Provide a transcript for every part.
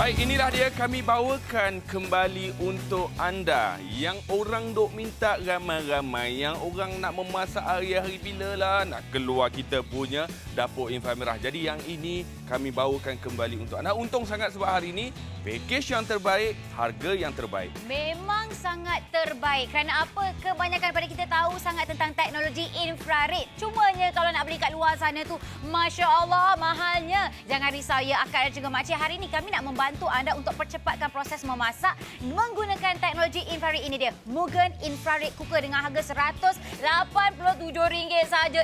Baik, inilah dia kami bawakan kembali untuk anda yang orang duk minta ramai-ramai, yang orang nak memasak hari-hari bila lah nak keluar kita punya dapur Infra Merah. Jadi yang ini kami bawakan kembali untuk anda. Untung sangat sebab hari ini pakej yang terbaik, harga yang terbaik. Memang sangat terbaik. Kerana apa? Kebanyakan pada kita tahu sangat tentang teknologi infrared. Cumanya kalau nak beli kat luar sana tu, Masya Allah, mahalnya. Jangan risau ya, Akak dan juga Makcik. Hari ini kami nak membantu anda untuk percepatkan proses memasak menggunakan teknologi infrared ini dia. Mugen Infrared Cooker dengan harga RM187 saja.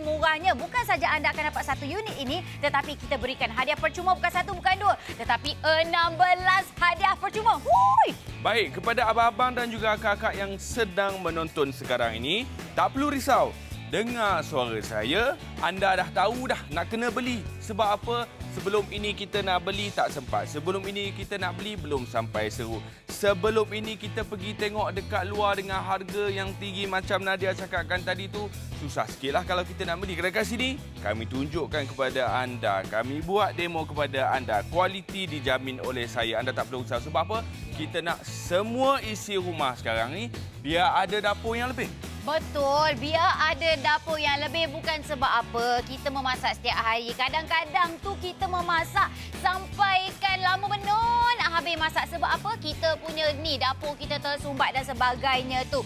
Murahnya. Bukan saja anda akan dapat satu unit ini, tetapi kita berikan hadiah percuma, bukan satu, bukan dua, tetapi 16 hadiah percuma. Hui! Baik, kepada abang-abang dan juga kakak yang sedang menonton sekarang ini, tak perlu risau. Dengar suara saya, anda dah tahu dah nak kena beli. Sebab apa? Sebelum ini kita nak beli tak sempat. Sebelum ini kita nak beli belum sampai seru. Sebelum ini kita pergi tengok dekat luar dengan harga yang tinggi macam Nadia cakapkan tadi tu, susah sikitlah kalau kita nak beli. Kerana kat sini, kami tunjukkan kepada anda. Kami buat demo kepada anda. Kualiti dijamin oleh saya. Anda tak perlu risau. Sebab apa? Kita nak semua isi rumah sekarang ni biar ada dapur yang lebih. Betul, biar ada dapur yang lebih. Bukan sebab apa kita memasak setiap hari. Kadang-kadang tu kita memasak sampaikan lama benar nak habis masak. Sebab apa? Kita punya ni dapur kita tersumbat dan sebagainya tu.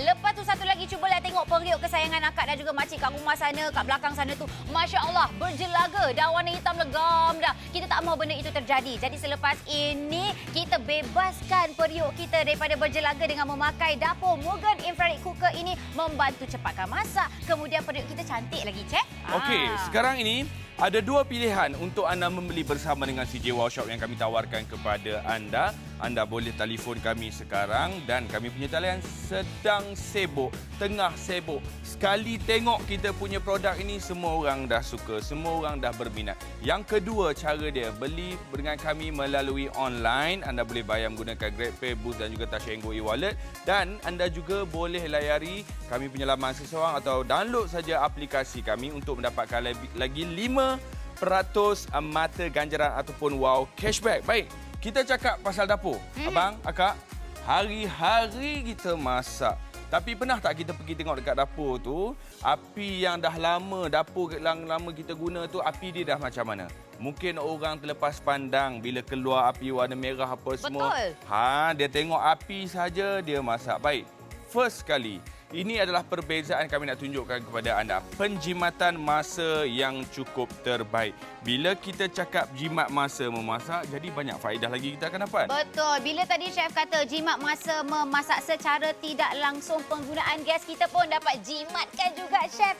Lepas tu satu lagi, cubalah tengok periuk kesayangan akak dan juga makcik kat rumah sana, kat belakang sana tu. Masya Allah, berjelaga dah, warna hitam legam dah. Kita tak mahu benda itu terjadi. Jadi selepas ini kita bebaskan periuk kita daripada berjelaga dengan memakai dapur Mugen Infrared Cooker ini. Membantu cepatkan masak. Kemudian periuk kita cantik lagi, Cik. Okey, sekarang ini ada dua pilihan untuk anda membeli bersama dengan CJ Wow Shop yang kami tawarkan kepada anda. Anda boleh telefon kami sekarang dan kami punya talian sedang sibuk, tengah sibuk. Sekali tengok kita punya produk ini, semua orang dah suka, semua orang dah berminat. Yang kedua, cara dia beli dengan kami melalui online. Anda boleh bayar menggunakan GrabPay, Boost dan juga Touch 'n Go e-wallet. Dan anda juga boleh layari kami punya laman seseorang atau download saja aplikasi kami untuk mendapatkan lagi 5% mata ganjaran ataupun wow cashback. Baik, kita cakap pasal dapur. Abang, akak, hari-hari kita masak. Tapi pernah tak kita pergi tengok dekat dapur tu, api yang dah lama, dapur yang lama kita guna tu, api dia dah macam mana? Mungkin orang terlepas pandang bila keluar api warna merah apa semua. Betul. Dia tengok api saja dia masak. Baik, first kali. Ini adalah perbezaan kami nak tunjukkan kepada anda. Penjimatan masa yang cukup terbaik. Bila kita cakap jimat masa memasak, jadi banyak faedah lagi kita akan dapat. Betul. Bila tadi Chef kata jimat masa memasak secara tidak langsung, penggunaan gas kita pun dapat jimatkan juga, Chef.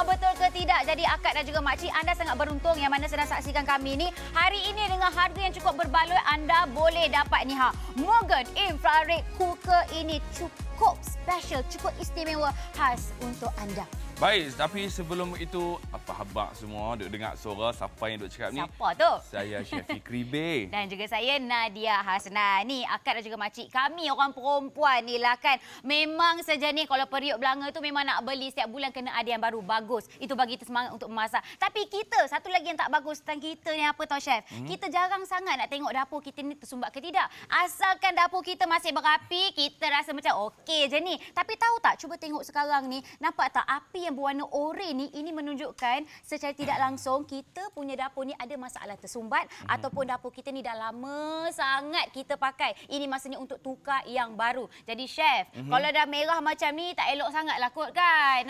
Betul ke tidak? Jadi akak dan juga makcik, anda sangat beruntung yang mana sedang saksikan kami ni. Hari ini dengan harga yang cukup berbaloi, anda boleh dapat ni Mugen Infrared Cooker ini cukup special, cukup istimewa khas untuk anda. Baik, tapi sebelum itu, apa habak semua duk dengar suara siapa yang duk cakap ni? Siapa tu? Saya Chef Fikri Bey. Dan juga saya Nadia Hasna. Ni akak dan juga makcik kami orang perempuan ni lah kan. Memang saja ni kalau periuk belanga tu memang nak beli setiap bulan kena ada yang baru bagus. Itu bagi kita semangat untuk memasak. Tapi kita, satu lagi yang tak bagus tentang kita ni apa tahu Chef? Kita jarang sangat nak tengok dapur kita ni tersumbat ke tidak. Asalkan dapur kita masih berapi, kita rasa macam okey je ni. Tapi tahu tak, cuba tengok sekarang ni, nampak tak api yang berwarna oranye ni, ini menunjukkan secara tidak langsung kita punya dapur ni ada masalah tersumbat ataupun dapur kita ni dah lama sangat kita pakai. Ini masanya untuk tukar yang baru. Jadi Chef, kalau dah merah macam ni tak elok sangatlah kot kan.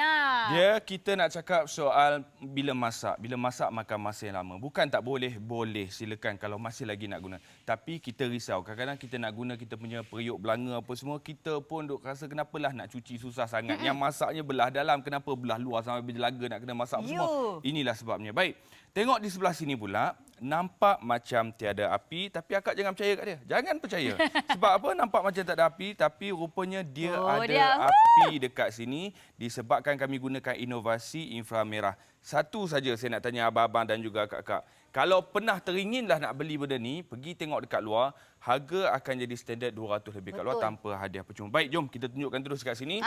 Dia kita nak cakap soal bila masak. Bila masak makan masa yang lama. Bukan tak boleh, boleh silakan kalau masih lagi nak guna. Tapi kita risau. Kadang-kadang kita nak guna kita punya periuk belanga apa semua, kita pun duk rasa kenapalah nak cuci susah sangat. Yang masaknya belah dalam, kenapa belah luar sampai berjelaga nak kena masak apa semua. Inilah sebabnya. Baik, tengok di sebelah sini pula, nampak macam tiada api, tapi akak jangan percaya kat dia. Jangan percaya. Sebab apa? Nampak macam tak ada api, tapi rupanya dia ada api dekat sini disebabkan kami gunakan inovasi infra merah. Satu saja saya nak tanya abang-abang dan juga kakak. Kalau pernah teringinlah nak beli benda ni, pergi tengok dekat luar, harga akan jadi standard 200 lebih kat luar tanpa hadiah percuma. Baik, jom kita tunjukkan terus kat sini.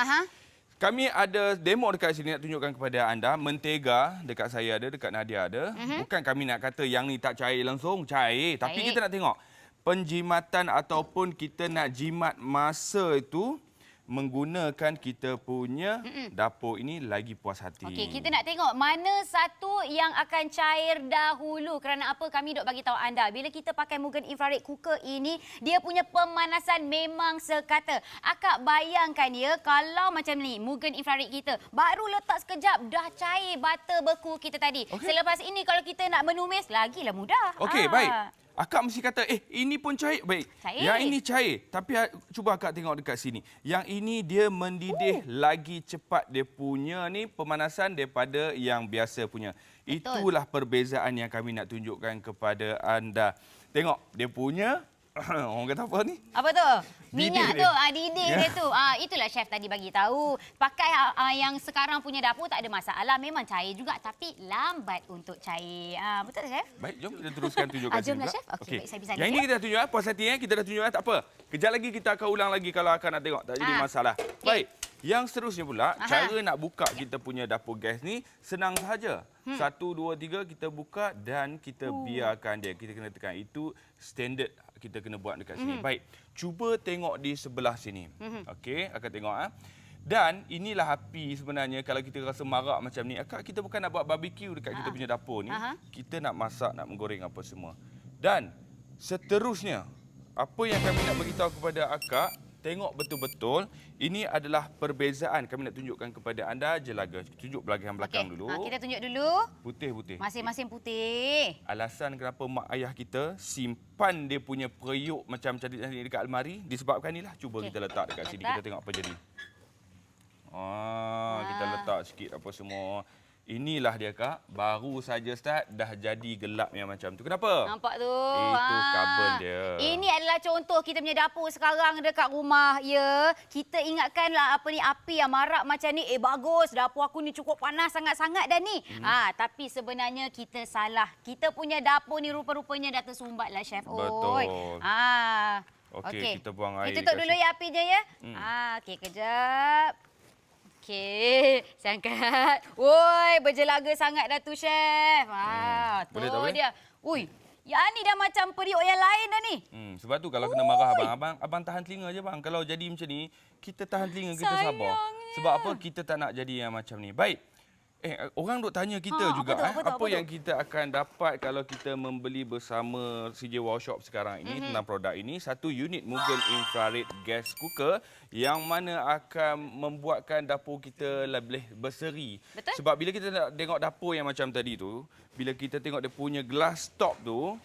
Kami ada demo dekat sini nak tunjukkan kepada anda. Mentega dekat saya ada, dekat Nadia ada. Bukan kami nak kata yang ni tak cair langsung, cair. Tapi kita nak tengok penjimatan ataupun kita nak jimat masa itu menggunakan kita punya dapur ini lagi puas hati. Okey, kita nak tengok mana satu yang akan cair dahulu. Kerana apa? Kami dok bagi tahu anda, bila kita pakai Mugen Infrared Cooker ini, dia punya pemanasan memang sekata. Akak bayangkan ya, kalau macam ni, Mugen Infrared kita baru letak sekejap dah cair butter beku kita tadi. Selepas ini kalau kita nak menumis, lagilah mudah. Okey, baik. Akak mesti kata, ini pun cair. Baik, cair. Yang ini cair. Tapi cuba akak tengok dekat sini. Yang ini dia mendidih lagi cepat dia punya ni pemanasan daripada yang biasa punya. Betul. Itulah perbezaan yang kami nak tunjukkan kepada anda. Tengok, dia punya, orang kata apa ni? Apa tu? Minyak Didih tu, dia. didih dia tu. Itulah chef tadi bagi tahu. Pakai yang sekarang punya dapur tak ada masalah. Memang cair juga tapi lambat untuk cair. Betul tak, chef? Baik, jom kita teruskan tunjukkan sini Jomlah, pula. chef. Okey, baik, saya bisa Yang ini kita dah tunjukkan, puas hati kita dah tunjukkan, tak apa. Kejap lagi kita akan ulang lagi kalau akan nak tengok. Tak jadi masalah. Baik, yang seterusnya pula, cara nak buka kita punya dapur gas ni senang sahaja. 1, 2, 3 kita buka dan kita biarkan dia. Kita kena tekan. Itu standard kita kena buat dekat sini. Baik, cuba tengok di sebelah sini. Okey, akan tengok. Dan inilah api sebenarnya kalau kita rasa marak macam ni. Kita bukan nak buat barbecue dekat kita punya dapur ni. Kita nak masak, nak menggoreng apa semua. Dan seterusnya, apa yang kami nak beritahu kepada akak, tengok betul-betul, ini adalah perbezaan. Kami nak tunjukkan kepada anda jelaga. Tunjuk belakang dulu. Kita tunjuk dulu. Putih-putih. Masing-masing putih. Alasan kenapa mak ayah kita simpan dia punya periuk macam cantik-cantik dekat almari, disebabkan inilah. Cuba kita letak dekat sini. Kita tengok apa jadi. Kita letak sikit apa semua. Inilah dia, Kak. Baru saja start, dah jadi gelap yang macam tu. Kenapa? Nampak tu. Itu kabel dia. Ini adalah contoh kita punya dapur sekarang dekat rumah. Ya, kita ingatkanlah apa ni, api yang marak macam ni. Bagus, dapur aku ni cukup panas sangat-sangat dah ni. Tapi sebenarnya kita salah. Kita punya dapur ni rupa-rupanya dah tersumbat lah, chef. Betul. Okey, kita buang air. Kita tutup dulu ya apinya ya. Okey, kejap. Okey, saya angkat. Woi, berjelaga sangat dah tu, chef. Boleh tak tu boleh? dia. Ui, yang ni dah macam periuk yang lain dah ni. Sebab tu kalau kena marah abang tahan telinga je bang. Kalau jadi macam ni, kita tahan telinga, kita sabar. Sebab apa? Kita tak nak jadi yang macam ni. Baik. Orang duk tanya kita juga apa yang kita akan dapat kalau kita membeli bersama CJ Wow Shop sekarang ini tentang produk ini. Satu unit Mugen Infrared Gas Cooker yang mana akan membuatkan dapur kita lebih berseri. Betul. Sebab bila kita nak tengok dapur yang macam tadi tu, bila kita tengok dia punya glass top tu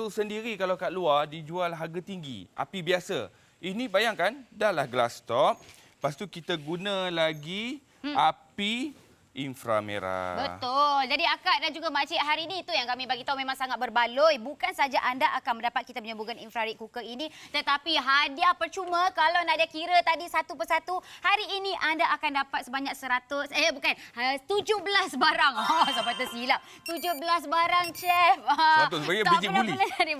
sendiri kalau kat luar dijual harga tinggi. Api biasa. Ini bayangkan, dahlah glass top. Lepas tu kita guna lagi api inframerah. Betul. Jadi akak dan juga makcik hari ini itu yang kami bagi tahu memang sangat berbaloi. Bukan saja anda akan mendapat kita punya Mugen Infrared Cooker ini, tetapi hadiah percuma kalau Nadia kira tadi satu persatu. Hari ini anda akan dapat sebanyak 17 barang. Sampai tersilap. 17 barang, chef. 100 sebagai biji buli.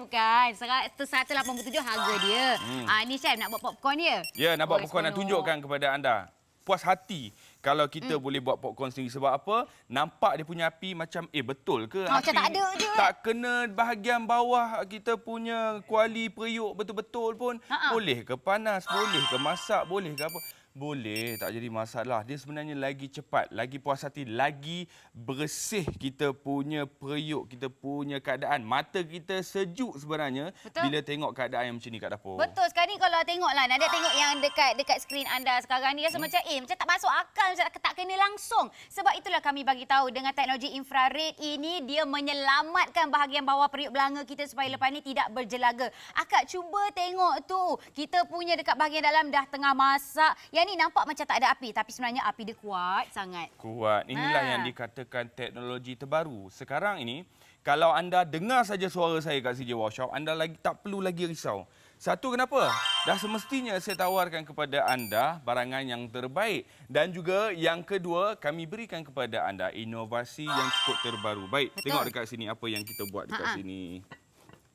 Bukan. 187 harga dia. Ini chef nak buat popcorn dia. Ya, nak buat popcorn dan tunjukkan kepada anda. Puas hati kalau kita boleh buat popcorn sendiri. Sebab apa? Nampak dia punya api macam, betul ke? Macam tak ada je. Tak kena bahagian bawah kita punya kuali periuk betul-betul pun. Boleh ke panas? Boleh ke masak? Boleh ke apa? Boleh, tak jadi masalah. Dia sebenarnya lagi cepat, lagi puas hati, lagi bersih kita punya periuk, kita punya keadaan. Mata kita sejuk sebenarnya bila tengok keadaan yang macam ni kat dapur. Betul. Sekarang ni kalau tengoklah, Nadia tengok yang dekat skrin anda sekarang ni rasa macam macam tak masuk akal, macam tak kena langsung. Sebab itulah kami bagi tahu dengan teknologi infrared ini dia menyelamatkan bahagian bawah periuk belanga kita supaya lepas ni tidak berjelaga. Akak cuba tengok tu. Kita punya dekat bahagian dalam dah tengah masak. Yang ni nampak macam tak ada api tapi sebenarnya api dia kuat sangat. Kuat. Inilah yang dikatakan teknologi terbaru. Sekarang ini kalau anda dengar saja suara saya kat CJ Wow Shop, anda lagi tak perlu lagi risau. Satu, kenapa? Dah semestinya saya tawarkan kepada anda barangan yang terbaik. Dan juga yang kedua, kami berikan kepada anda inovasi yang cukup terbaru. Baik, tengok dekat sini apa yang kita buat dekat sini.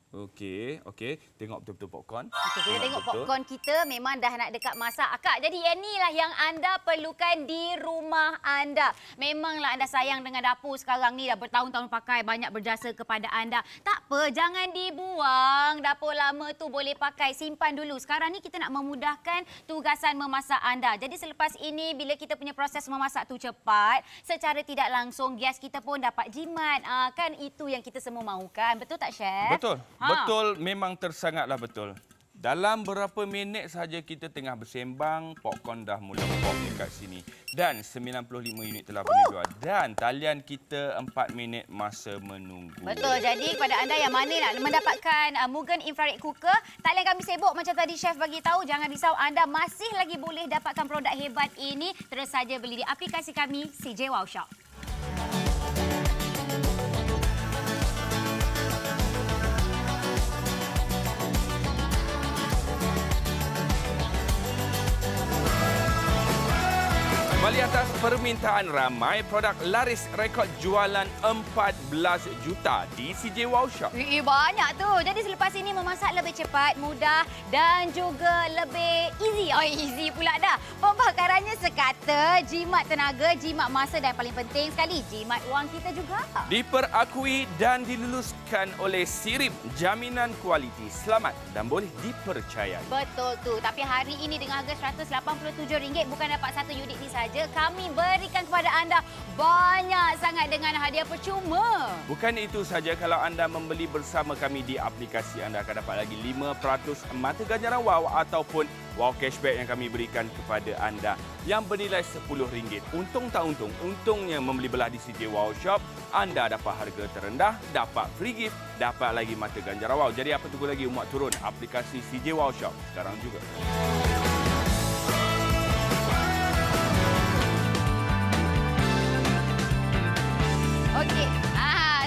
Okey, okey. Tengok betul-betul popcorn. Okey, kita tengok betul. popcorn kita memang dah nak dekat masak, Akak. Jadi inilah yang anda perlukan di rumah anda. Memanglah anda sayang dengan dapur sekarang ni, dah bertahun-tahun pakai, banyak berjasa kepada anda. Tak apa, jangan dibuang. Dapur lama tu boleh pakai, simpan dulu. Sekarang ni kita nak memudahkan tugasan memasak anda. Jadi selepas ini, bila kita punya proses memasak tu cepat, secara tidak langsung gas kita pun dapat jimat. Kan itu yang kita semua mahukan. Betul tak, Chef? Betul. Betul, memang tersangatlah betul. Dalam berapa minit saja kita tengah bersembang, popcorn dah mula pop dekat sini. Dan 95 unit telah berjual. Dan talian kita 4 minit masa menunggu. Betul. Jadi kepada anda yang mana nak mendapatkan Mugen Infrared Cooker, talian kami sibuk macam tadi Chef bagi tahu. Jangan risau, anda masih lagi boleh dapatkan produk hebat ini. Terus saja beli di aplikasi kami CJ Wow Shop. Kembali atas permintaan ramai, produk laris rekod jualan 14 juta di CJ Wow Shop. Banyak tu. Jadi selepas ini memasak lebih cepat, mudah dan juga lebih easy. Oh, easy pula dah. Pembakarannya sekata, jimat tenaga, jimat masa dan paling penting sekali, jimat wang kita juga. Diperakui dan diluluskan oleh Sirip, jaminan kualiti, selamat dan boleh dipercayai. Betul tu. Tapi hari ini dengan harga RM187 bukan dapat satu unit ni saja. Kami berikan kepada anda banyak sangat dengan hadiah percuma. Bukan itu saja, kalau anda membeli bersama kami di aplikasi, anda akan dapat lagi 5% mata ganjaran wow ataupun wow cashback yang kami berikan kepada anda yang bernilai RM10. Untung tak untung? Untungnya membeli belah di CJ Wow Shop, anda dapat harga terendah, dapat free gift, dapat lagi mata ganjaran wow. Jadi apa tunggu lagi? Muat turun aplikasi CJ Wow Shop sekarang juga. Okey.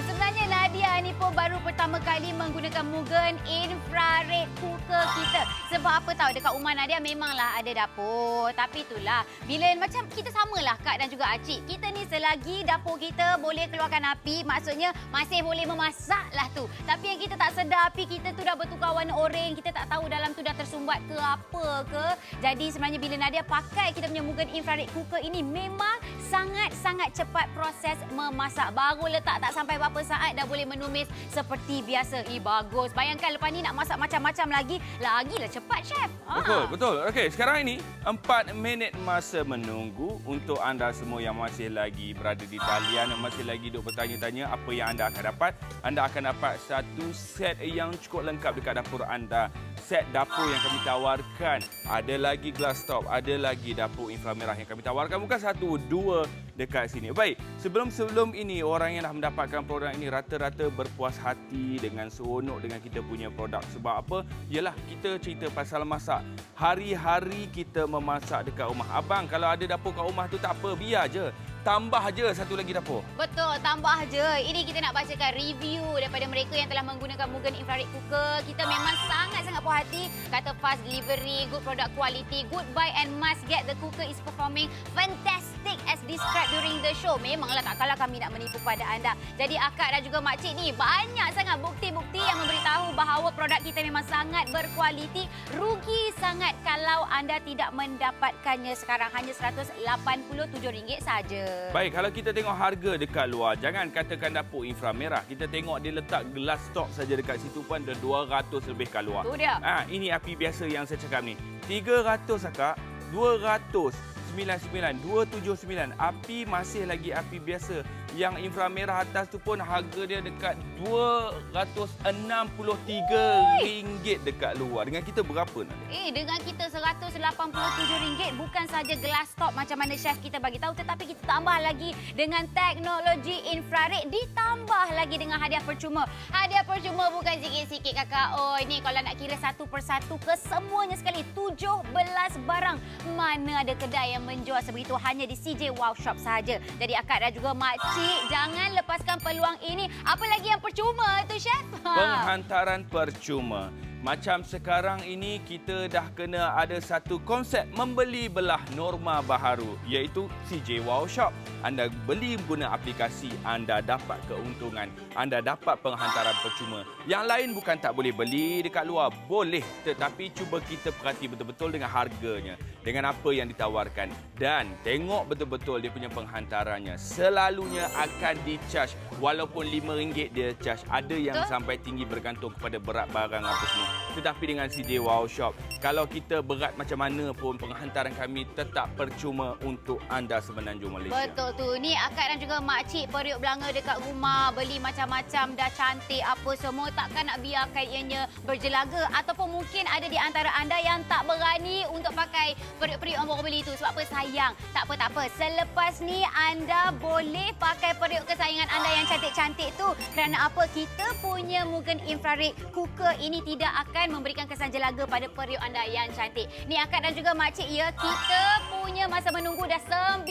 Sebenarnya Nadia ni pun baru pertama kali menggunakan Mugen Infrared Cooker kita. Sebab apa tahu, dekat rumah Nadia memanglah ada dapur. Tapi itulah, bila macam kita samalah Kak dan juga Acik. Kita ni selagi dapur kita boleh keluarkan api, maksudnya masih boleh memasak lah tu. Tapi yang kita tak sedar, api kita tu dah bertukar warna oranye. Kita tak tahu dalam tu dah tersumbat ke apa ke. Jadi sebenarnya bila Nadia pakai kita punya Mugen Infrared Cooker ini, memang sangat-sangat cepat proses memasak. Baru letak tak sampai berapa saat dah boleh menumis seperti biasa. Bagus. Bayangkan lepas ni nak masak macam-macam lagilah cepat, Chef. Betul, betul. Okey, sekarang ini 4 minit masa menunggu untuk anda semua yang masih lagi berada di talian, masih lagi duk bertanya-tanya apa yang anda akan dapat. Anda akan dapat satu set yang cukup lengkap dekat dapur anda. Set dapur yang kami tawarkan. Ada lagi glass top, ada lagi dapur inframerah yang kami tawarkan. Bukan satu, dua dekat sini. Baik, sebelum ini orang yang dah mendapatkan produk ini rata-rata berpuas hati dengan seronok dengan kita punya produk. Sebab apa? Yalah, kita cerita pasal masak. Hari-hari kita memasak dekat rumah. Abang, kalau ada dapur kat rumah tu tak apa, biar je. Tambah je satu lagi dapur. Betul, tambah je. Ini kita nak bacakan review daripada mereka yang telah menggunakan Mugen Infrared Cooker. Kita memang sangat-sangat puas hati. Kata fast delivery, good product quality, good buy and must get. The cooker is performing fantastic as described during the show. Memanglah tak kalah kami nak menipu pada anda. Jadi Akak dan juga Makcik ni banyak sangat bukti-bukti yang memberitahu bahawa produk kita memang sangat berkualiti. Rugi sangat kalau anda tidak mendapatkannya sekarang. Hanya RM187 saja. Baik, kalau kita tengok harga dekat luar, jangan katakan dapur inframerah. Kita tengok dia letak gelas top saja dekat situ pun ada 200 lebih kat luar. Tu dia. Ini api biasa yang saya cakap ni. 300 Akak, 200. 279. Api masih lagi api biasa. Yang inframerah atas tu pun harga dia dekat RM263 dekat luar. Dengan kita berapa nak? Dengan kita RM187 bukan saja glass top macam mana chef kita bagi tahu, tetapi kita tambah lagi dengan teknologi infrared, ditambah lagi dengan hadiah percuma. Hadiah percuma bukan sikit-sikit Kakak. Oh, ini kalau nak kira satu persatu ke semuanya sekali, 17 barang. Mana ada kedai yang menjual sebegitu, hanya di CJ Wow Shop sahaja. Jadi Akak dan juga Makcik, jangan lepaskan peluang ini. Apa lagi yang percuma tu, Chef? Penghantaran percuma. macam sekarang ini kita dah kena ada satu konsep membeli belah norma baharu iaitu CJ Wow Shop. Anda beli guna aplikasi, anda dapat keuntungan, anda dapat penghantaran percuma. Yang lain bukan tak boleh beli dekat luar, boleh, tetapi cuba kita perhati betul-betul dengan harganya, dengan apa yang ditawarkan dan tengok betul-betul dia punya penghantarannya. Selalunya akan di-charge walaupun RM5 dia charge. Ada yang sampai tinggi bergantung kepada berat barang apa semua. Tetapi dengan CJ Wow Shop, kalau kita berat macam mana pun penghantaran kami tetap percuma untuk anda semenanjung Malaysia. Betul tu. Ni akak dan juga makcik periuk belanga dekat rumah beli macam-macam dah cantik apa semua, takkan nak biarkan ianya berjelaga. Ataupun mungkin ada di antara anda yang tak berani untuk pakai periuk-periuk yang baru beli itu. Sebab apa? Sayang. Tak apa. Selepas ni anda boleh pakai periuk kesayangan anda yang cantik-cantik tu. Kerana apa? Kita punya Mugen Infrared Cooker ini tidak akan memberikan kesan jelaga pada periuk anda yang cantik. Ni akak dan juga makcik ya, kita punya masa menunggu dah 9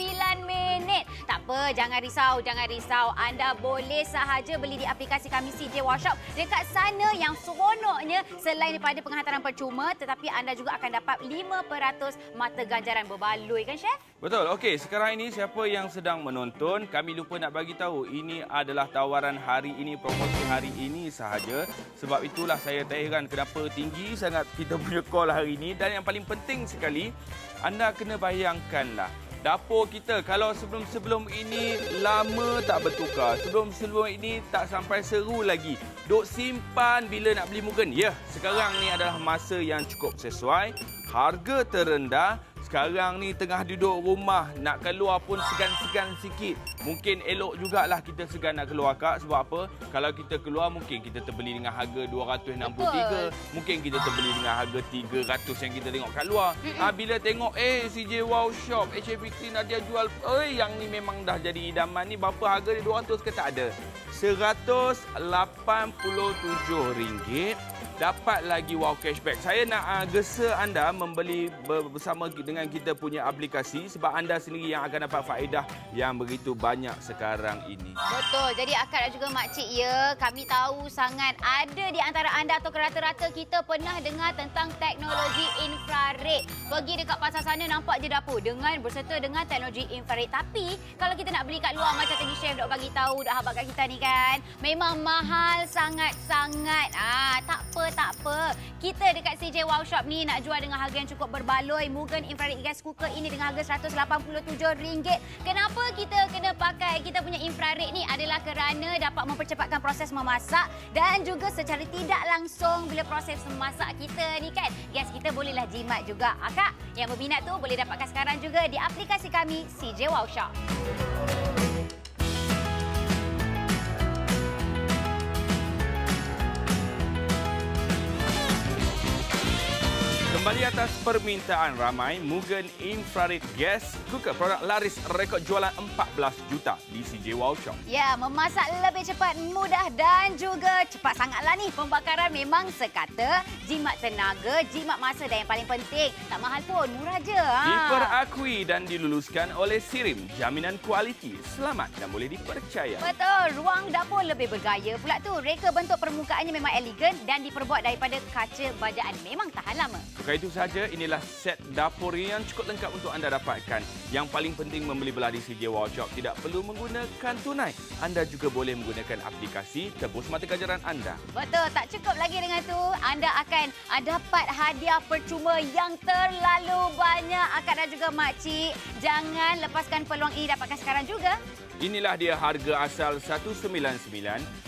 minit. Tak apa, jangan risau. Anda boleh sahaja beli di aplikasi kami CJ Wow Shop. Dekat sana yang seronoknya selain daripada penghantaran percuma, tetapi anda juga akan dapat 5% mata ganjaran berbaloi kan, Chef? Betul. Okey, sekarang ini siapa yang sedang menonton, kami lupa nak bagi tahu ini adalah tawaran hari ini, promosi hari ini sahaja. Sebab itulah saya tak heran kenapa tinggi sangat kita punya call hari ini. Dan yang paling penting sekali, anda kena bayangkanlah dapur kita kalau sebelum ini lama tak bertukar. Sebelum ini tak sampai seru lagi. Duk simpan bila nak beli Mugen. Ya, sekarang ni adalah masa yang cukup sesuai. Harga terendah. Sekarang ni tengah duduk rumah, nak keluar pun segan-segan sikit. Mungkin elok jugalah kita segan nak keluar, Kak. Sebab apa? Kalau kita keluar, mungkin kita terbeli dengan harga 263. Betul. Mungkin kita terbeli dengan harga 300 yang kita tengok kat luar. Bila tengok, CJ Wow Shop, HFPT Nadia jual, yang ni memang dah jadi idaman ni. Berapa harga dia? 200 ke tak ada? RM187. Dapat lagi wow cashback. Saya nak gesa anda membeli bersama dengan kita punya aplikasi sebab anda sendiri yang akan dapat faedah yang begitu banyak sekarang ini. Betul. Jadi akak dan juga makcik ya, kami tahu sangat ada di antara anda atau rata-rata kita pernah dengar tentang teknologi infrared. Pergi dekat pasar sana nampak je dapur berserta dengan teknologi infrared. Tapi kalau kita nak beli kat luar macam tadi Chef dah bagi tahu, dah habaq kat kita ni kan, memang mahal sangat-sangat. Tak apa. Kita dekat CJ Wow Shop ni nak jual dengan harga yang cukup berbaloi. Mugen Infrared Gas Cooker ini dengan harga RM187. Kenapa kita kena pakai kita punya infrared ni? Adalah kerana dapat mempercepatkan proses memasak dan juga secara tidak langsung bila proses memasak kita ni kan, gas kita bolehlah jimat juga. Akak yang berminat tu boleh dapatkan sekarang juga di aplikasi kami CJ Wow Shop. Kembali atas permintaan ramai, Mugen Infrared Gas Cooker, produk laris rekod jualan 14 juta di CJ Wow Shop. Ya, memasak lebih cepat, mudah dan juga cepat sangatlah ni. Pembakaran memang sekata, jimat tenaga, jimat masa dan yang paling penting, tak mahal pun, murah je. Diperakui dan diluluskan oleh SIRIM, jaminan kualiti, selamat dan boleh dipercaya. Betul, ruang dapur lebih bergaya pula tu. Reka bentuk permukaannya memang elegan dan diperbuat daripada kaca bajaan. Memang tahan lama. Bukan itu sahaja, inilah set dapur yang cukup lengkap untuk anda dapatkan. Yang paling penting membeli belah di CJ Wow Shop tidak perlu menggunakan tunai. Anda juga boleh menggunakan aplikasi tebus mata ganjaran anda. Betul, tak cukup lagi dengan tu. Anda akan dapat hadiah percuma yang terlalu banyak. Akak dan juga makcik, jangan lepaskan peluang ini, dapatkan sekarang juga. Inilah dia harga asal 199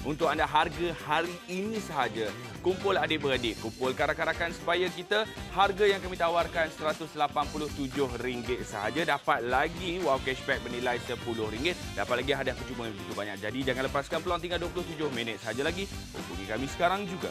untuk anda harga hari ini sahaja. Kumpul adik-beradik, kumpul karak-karakan supaya kita harga yang kami tawarkan RM187 sahaja. Dapat lagi wow cashback bernilai RM10. Dapat lagi hadiah percuma yang begitu banyak. Jadi jangan lepaskan peluang, tinggal 27 minit sahaja lagi. Hubungi kami sekarang juga.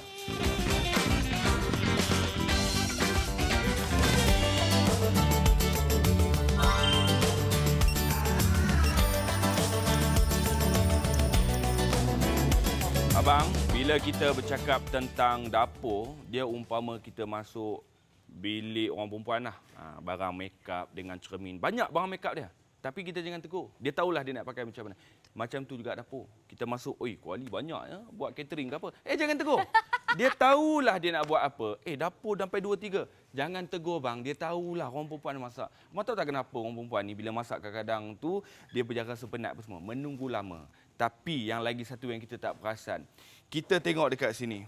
Abang, bila kita bercakap tentang dapur, dia umpama kita masuk bilik orang perempuan lah. Barang make up dengan cermin. Banyak barang make up dia. Tapi kita jangan tegur. Dia tahulah dia nak pakai macam mana. Macam tu juga dapur. Kita masuk, oi, kuali banyak ya, buat catering ke apa. Jangan tegur. Dia tahulah dia nak buat apa. Dapur sampai 2-3. Jangan tegur bang. Dia tahulah orang perempuan masak. Abang tahu tak kenapa orang perempuan ni bila masak kadang-kadang tu dia berjaga rasa penat apa semua. Menunggu lama. Tapi yang lagi satu yang kita tak perasan. Kita tengok dekat sini.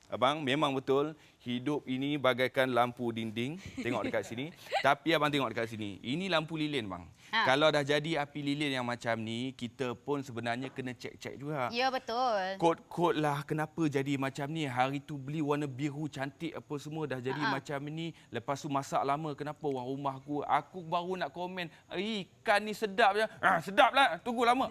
Abang, memang betul hidup ini bagaikan lampu dinding. Tengok dekat sini. Tapi abang tengok dekat sini. Ini lampu lilin bang. Kalau dah jadi api lilin yang macam ni, kita pun sebenarnya kena cek-cek juga. Ya, betul. Kod-kod lah kenapa jadi macam ni. Hari tu beli warna biru cantik apa semua dah jadi macam ni. Lepas tu masak lama. Kenapa orang rumah aku baru nak komen. Ikan ni sedap je. Sedap lah. Tunggu lama.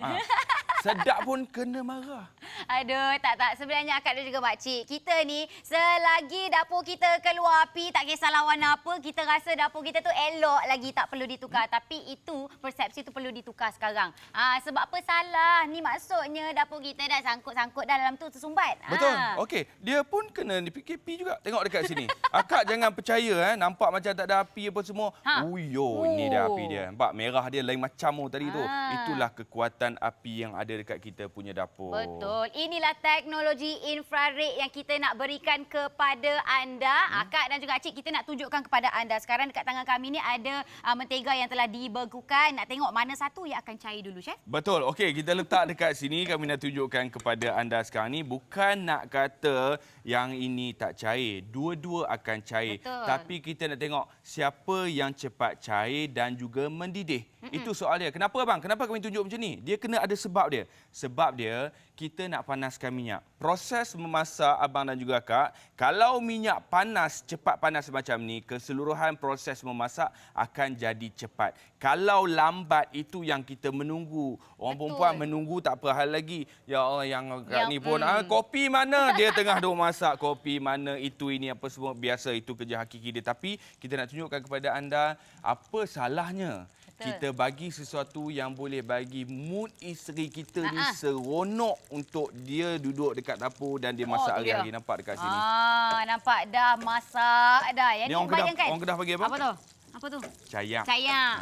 Sedap pun kena marah. Aduh, tak. Sebenarnya akak dan juga makcik, kita ni selagi dapur kita keluar api, tak kisahlah warna apa, kita rasa dapur kita tu elok lagi, tak perlu ditukar. Tapi itu, persepsi tu perlu ditukar sekarang. Sebab apa salah? Ni maksudnya dapur kita dah sangkut-sangkut dalam tu tersumbat. Betul. Okey, dia pun kena di PKP juga. Tengok dekat sini. Akak jangan percaya nampak macam tak ada api apa semua. Ini dah api dia. Nampak merah dia lain macam tadi tu. Itulah kekuatan api yang ada dekat kita punya dapur. Betul. Inilah teknologi infrared yang kita nak berikan kepada anda. Akak dan juga Cik, kita nak tunjukkan kepada anda. Sekarang dekat tangan kami ni ada mentega yang telah dibekukan. Nak tengok mana satu yang akan cair dulu, Chef? Betul. Okey, kita letak dekat sini. Kami nak tunjukkan kepada anda sekarang ni. Bukan nak kata yang ini tak cair. Dua-dua akan cair. Betul. Tapi kita nak tengok siapa yang cepat cair dan juga mendidih. Itu soal dia. Kenapa bang? Kenapa kami tunjuk macam ni? Dia kena ada sebab dia. Sebab dia, kita nak panaskan minyak. Proses memasak abang dan juga kak, kalau minyak panas, cepat panas macam ni, keseluruhan proses memasak akan jadi cepat. Kalau lambat, itu yang kita menunggu. Orang perempuan menunggu tak apa hal lagi. Ya Allah, yang ni pun, kopi mana? Dia tengah duk masak. Kopi mana? Itu, ini, apa semua. Biasa, itu kerja hakiki dia. Tapi kita nak tunjukkan kepada anda, apa salahnya kita bagi sesuatu yang boleh bagi mood isteri kita ni seronok untuk dia duduk dekat dapur dan dia masak hari-hari. Nampak dekat sini. Nampak dah masak dah. Ni orang Kedah bagi apa? Apa tu? Apa tu? Cayak. Cayak.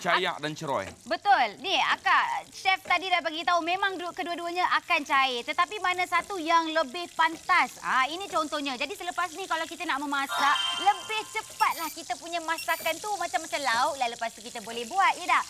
Cayak dan ceroy. Betul. Ni, akak, chef tadi dah bagi tahu memang kedua-duanya akan cair. Tetapi mana satu yang lebih pantas? Ini contohnya. Jadi selepas ni kalau kita nak memasak, lebih cepatlah kita punya masakan tu macam-macam lauk lah lepas tu kita boleh buat, ya tak?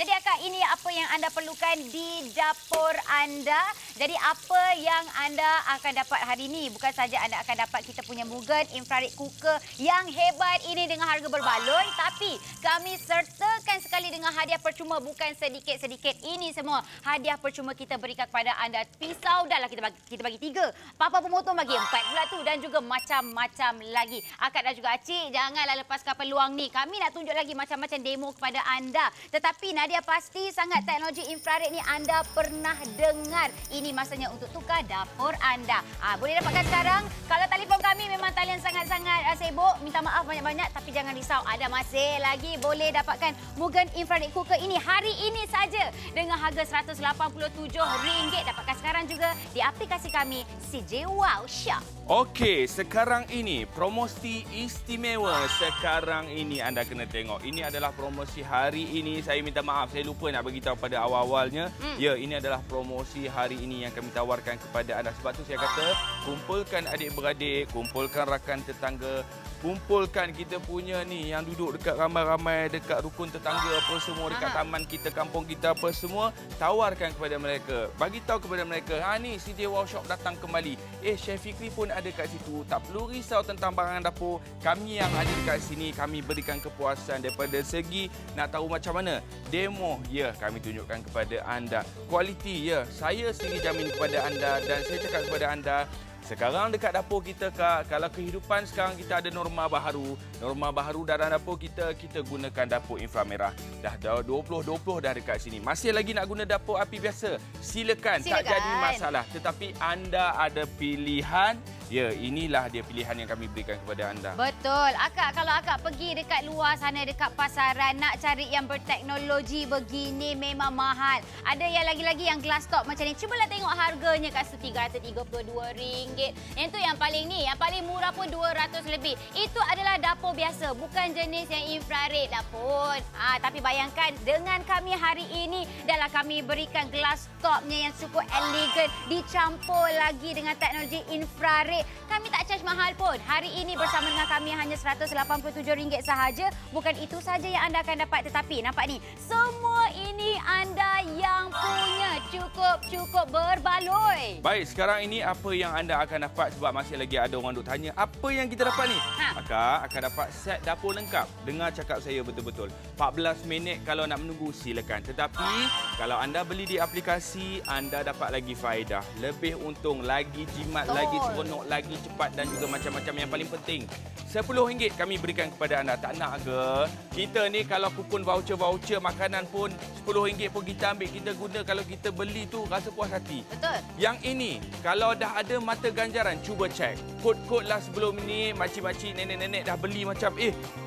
Jadi akak, ini apa yang anda perlukan di dapur anda. Jadi apa yang anda akan dapat hari ini? Bukan saja anda akan dapat kita punya Mugen infrared cooker yang hebat ini dengan harga berbaloi, tapi kami sertakan sekali dengan hadiah percuma, bukan sedikit-sedikit. Ini semua hadiah percuma kita berikan kepada anda. Pisau dah lah kita bagi 3. Papa pemotong bagi 4 pula tu, dan juga macam-macam lagi. Akak dan juga Cik, janganlah lepaskan peluang ni. Kami nak tunjuk lagi macam-macam demo kepada anda. Tetapi Nadia, pasti sangat teknologi infrared ni anda pernah dengar. Ini masanya untuk tukar dapur anda. Boleh dapatkan sekarang. Kalau telefon kami memang talian sangat-sangat sibuk, minta maaf banyak-banyak, tapi jangan risau, ada masih lagi boleh dapatkan Mugen infrared cooker ini hari ini saja dengan harga RM187. Dapatkan sekarang juga di aplikasi kami CJ Wow Shop. Okey, sekarang ini promosi istimewa. Sekarang ini anda kena tengok. Ini adalah promosi hari ini. Saya minta maaf, saya lupa nak beritahu pada awal-awalnya. Ya, ini adalah promosi hari ini yang kami tawarkan kepada anda. Sebab tu saya kata, kumpulkan adik-beradik, kumpulkan rakan tetangga, kumpulkan kita punya ni yang duduk dekat ramai-ramai dekat rukun tetangga apa semua, dekat taman kita, kampung kita apa semua, tawarkan kepada mereka. Bagi tahu kepada mereka, ni CJ Wow Shop datang kembali. Chef Fikri pun ada kat situ. Tak perlu risau tentang barangan dapur. Kami yang ada dekat sini, kami berikan kepuasan daripada segi nak tahu macam mana demo. Ya, kami tunjukkan kepada anda. Kualiti, ya, saya sendiri jamin kepada anda, dan saya cakap kepada anda, sekarang dekat dapur kita, Kak, kalau kehidupan sekarang kita ada norma baharu dalam dapur kita gunakan dapur inframerah. Dah 20-20 dah dekat sini. Masih lagi nak guna dapur api biasa? Silakan. Tak jadi masalah. Tetapi anda ada pilihan Ya, inilah dia pilihan yang kami berikan kepada anda. Betul. Akak, kalau akak pergi dekat luar sana, dekat pasaran, nak cari yang berteknologi begini memang mahal. Ada yang lagi-lagi yang glass top macam ni. Cubalah tengok harganya kat situ RM332. Yang tu yang paling ni, yang paling murah pun 200 lebih. Itu adalah dapur biasa, bukan jenis yang infrared dah pun. Tapi bayangkan dengan kami hari ini, adalah kami berikan glass topnya yang cukup elegan, dicampur lagi dengan teknologi infrared. Kami tak charge mahal pun. Hari ini bersama dengan kami hanya RM187 sahaja. Bukan itu saja yang anda akan dapat, tetapi nampak ni, semua ini anda yang punya. Cukup berbaloi. Baik, sekarang ini apa yang anda akan dapat, sebab masih lagi ada orang duk tanya apa yang kita dapat ni? Akak akan dapat set dapur lengkap. Dengar cakap saya betul-betul. 14 minit kalau nak menunggu silakan. Tetapi kalau anda beli di aplikasi, anda dapat lagi faedah. Lebih untung, lagi jimat, lagi seronok, lagi cepat dan juga macam-macam. Yang paling penting, RM10 kami berikan kepada anda. Tak nak ke? Kita ni kalau kupon voucher makanan pun RM10 pun kita ambil, kita guna. Kalau kita beli tu rasa puas hati. Betul. Yang ini, kalau dah ada mata ganjaran, cuba cek. Kod-kod lah sebelum ni, makcik-makcik, nenek-nenek dah beli macam,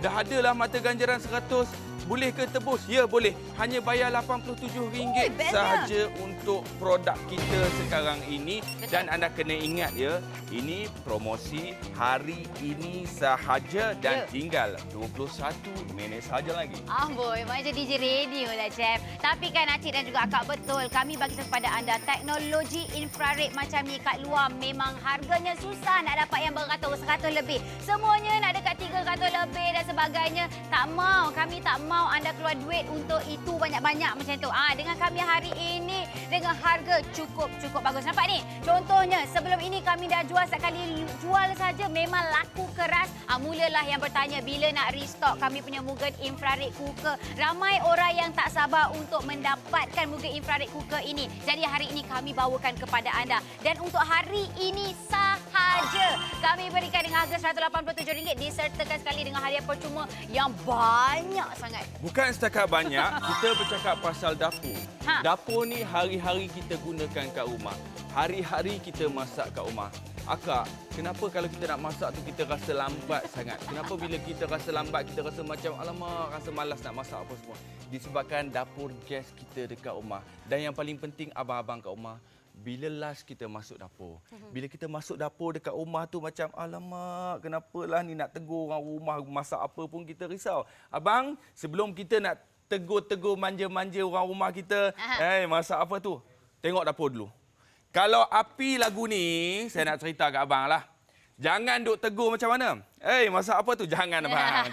dah ada lah mata ganjaran 100. Boleh ke tebus? Ya, boleh. Hanya bayar RM87 sahaja untuk produk kita sekarang ini. Betul. Dan anda kena ingat ya, ini promosi hari ini sahaja dan tinggal 21 minit sahaja lagi. Amboi, macam DJ radio lah, Chef. Tapi kan Acik dan juga akak betul, kami bagi tahu kepada anda teknologi infrared macam ni kat luar memang harganya susah nak dapat yang beratus-ratus lebih. Semuanya nak dekat 300 lebih dan sebagainya. Tak mau, kami tak mau anda keluar duit untuk itu banyak-banyak macam tu. Dengan kami hari ini dengan harga cukup bagus. Nampak ni? Contohnya, sebelum ini kami dah jual sekali jual saja memang laku keras. Mulalah yang bertanya bila nak restock kami punya Mugen infrared cooker. Ramai orang yang tak sabar untuk mendapatkan Mugen infrared cooker ini. Jadi hari ini kami bawakan kepada anda. Dan untuk hari ini sahaja kami berikan dengan harga RM187 disertakan sekali dengan hadiah percuma yang banyak sangat. Bukan setakat banyak, kita bercakap pasal dapur. Dapur ni hari-hari kita gunakan kat rumah. Hari-hari kita masak kat rumah. Akak, kenapa kalau kita nak masak tu kita rasa lambat sangat? Kenapa bila kita rasa lambat, kita rasa macam alamak, rasa malas nak masak apa semua? Disebabkan dapur gas kita dekat rumah. Dan yang paling penting, abang-abang kat rumah, bila last kita masuk dapur. Bila kita masuk dapur dekat rumah tu macam, alamak, kenapalah ni nak tegur orang rumah masak apa pun kita risau. Abang, sebelum kita nak tegur-tegur manja-manja orang rumah kita, masak apa tu? Tengok dapur dulu. Kalau api lagu ni, saya nak cerita kat abang lah. Jangan duk tegur macam mana. Masak apa tu? Jangan abang.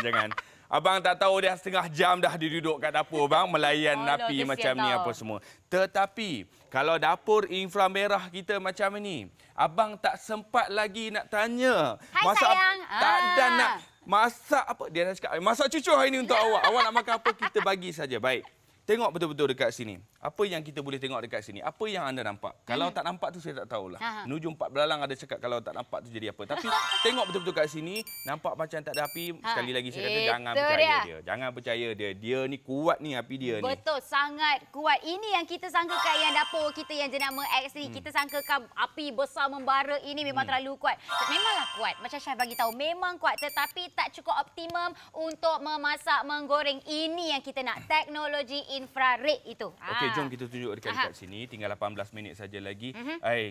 Jangan. Abang tak tahu dah setengah jam dah duduk kat dapur bang melayan api macam ni apa semua. Tetapi kalau dapur inframerah kita macam ni, abang tak sempat lagi nak tanya. Hai masak sayang. Tak ada nak masak apa. Dia dah cakap, masak cucu hari ni untuk awak. Awak nak makan apa kita bagi saja. Baik. Tengok betul-betul dekat sini. Apa yang kita boleh tengok dekat sini? Apa yang anda nampak? Kalau tak nampak tu saya tak tahulah. Menuju 4 belalang ada cakap kalau tak nampak tu jadi apa. Tapi tengok betul-betul kat sini, nampak macam tak ada api. Sekali lagi saya kata jangan percaya dia. Jangan percaya dia. Dia ni kuat ni api dia ni. Betul, sangat kuat. Ini yang kita sangkakan yang dapur kita yang jenama X ni. Kita sangkakan api besar membara ini memang terlalu kuat. Memanglah kuat. Macam Syah bagi tahu memang kuat tetapi tak cukup optimum untuk memasak, menggoreng. Ini yang kita nak. Teknologi infrared itu. Okey, jom kita tunjuk dekat sini. Tinggal 18 minit saja lagi.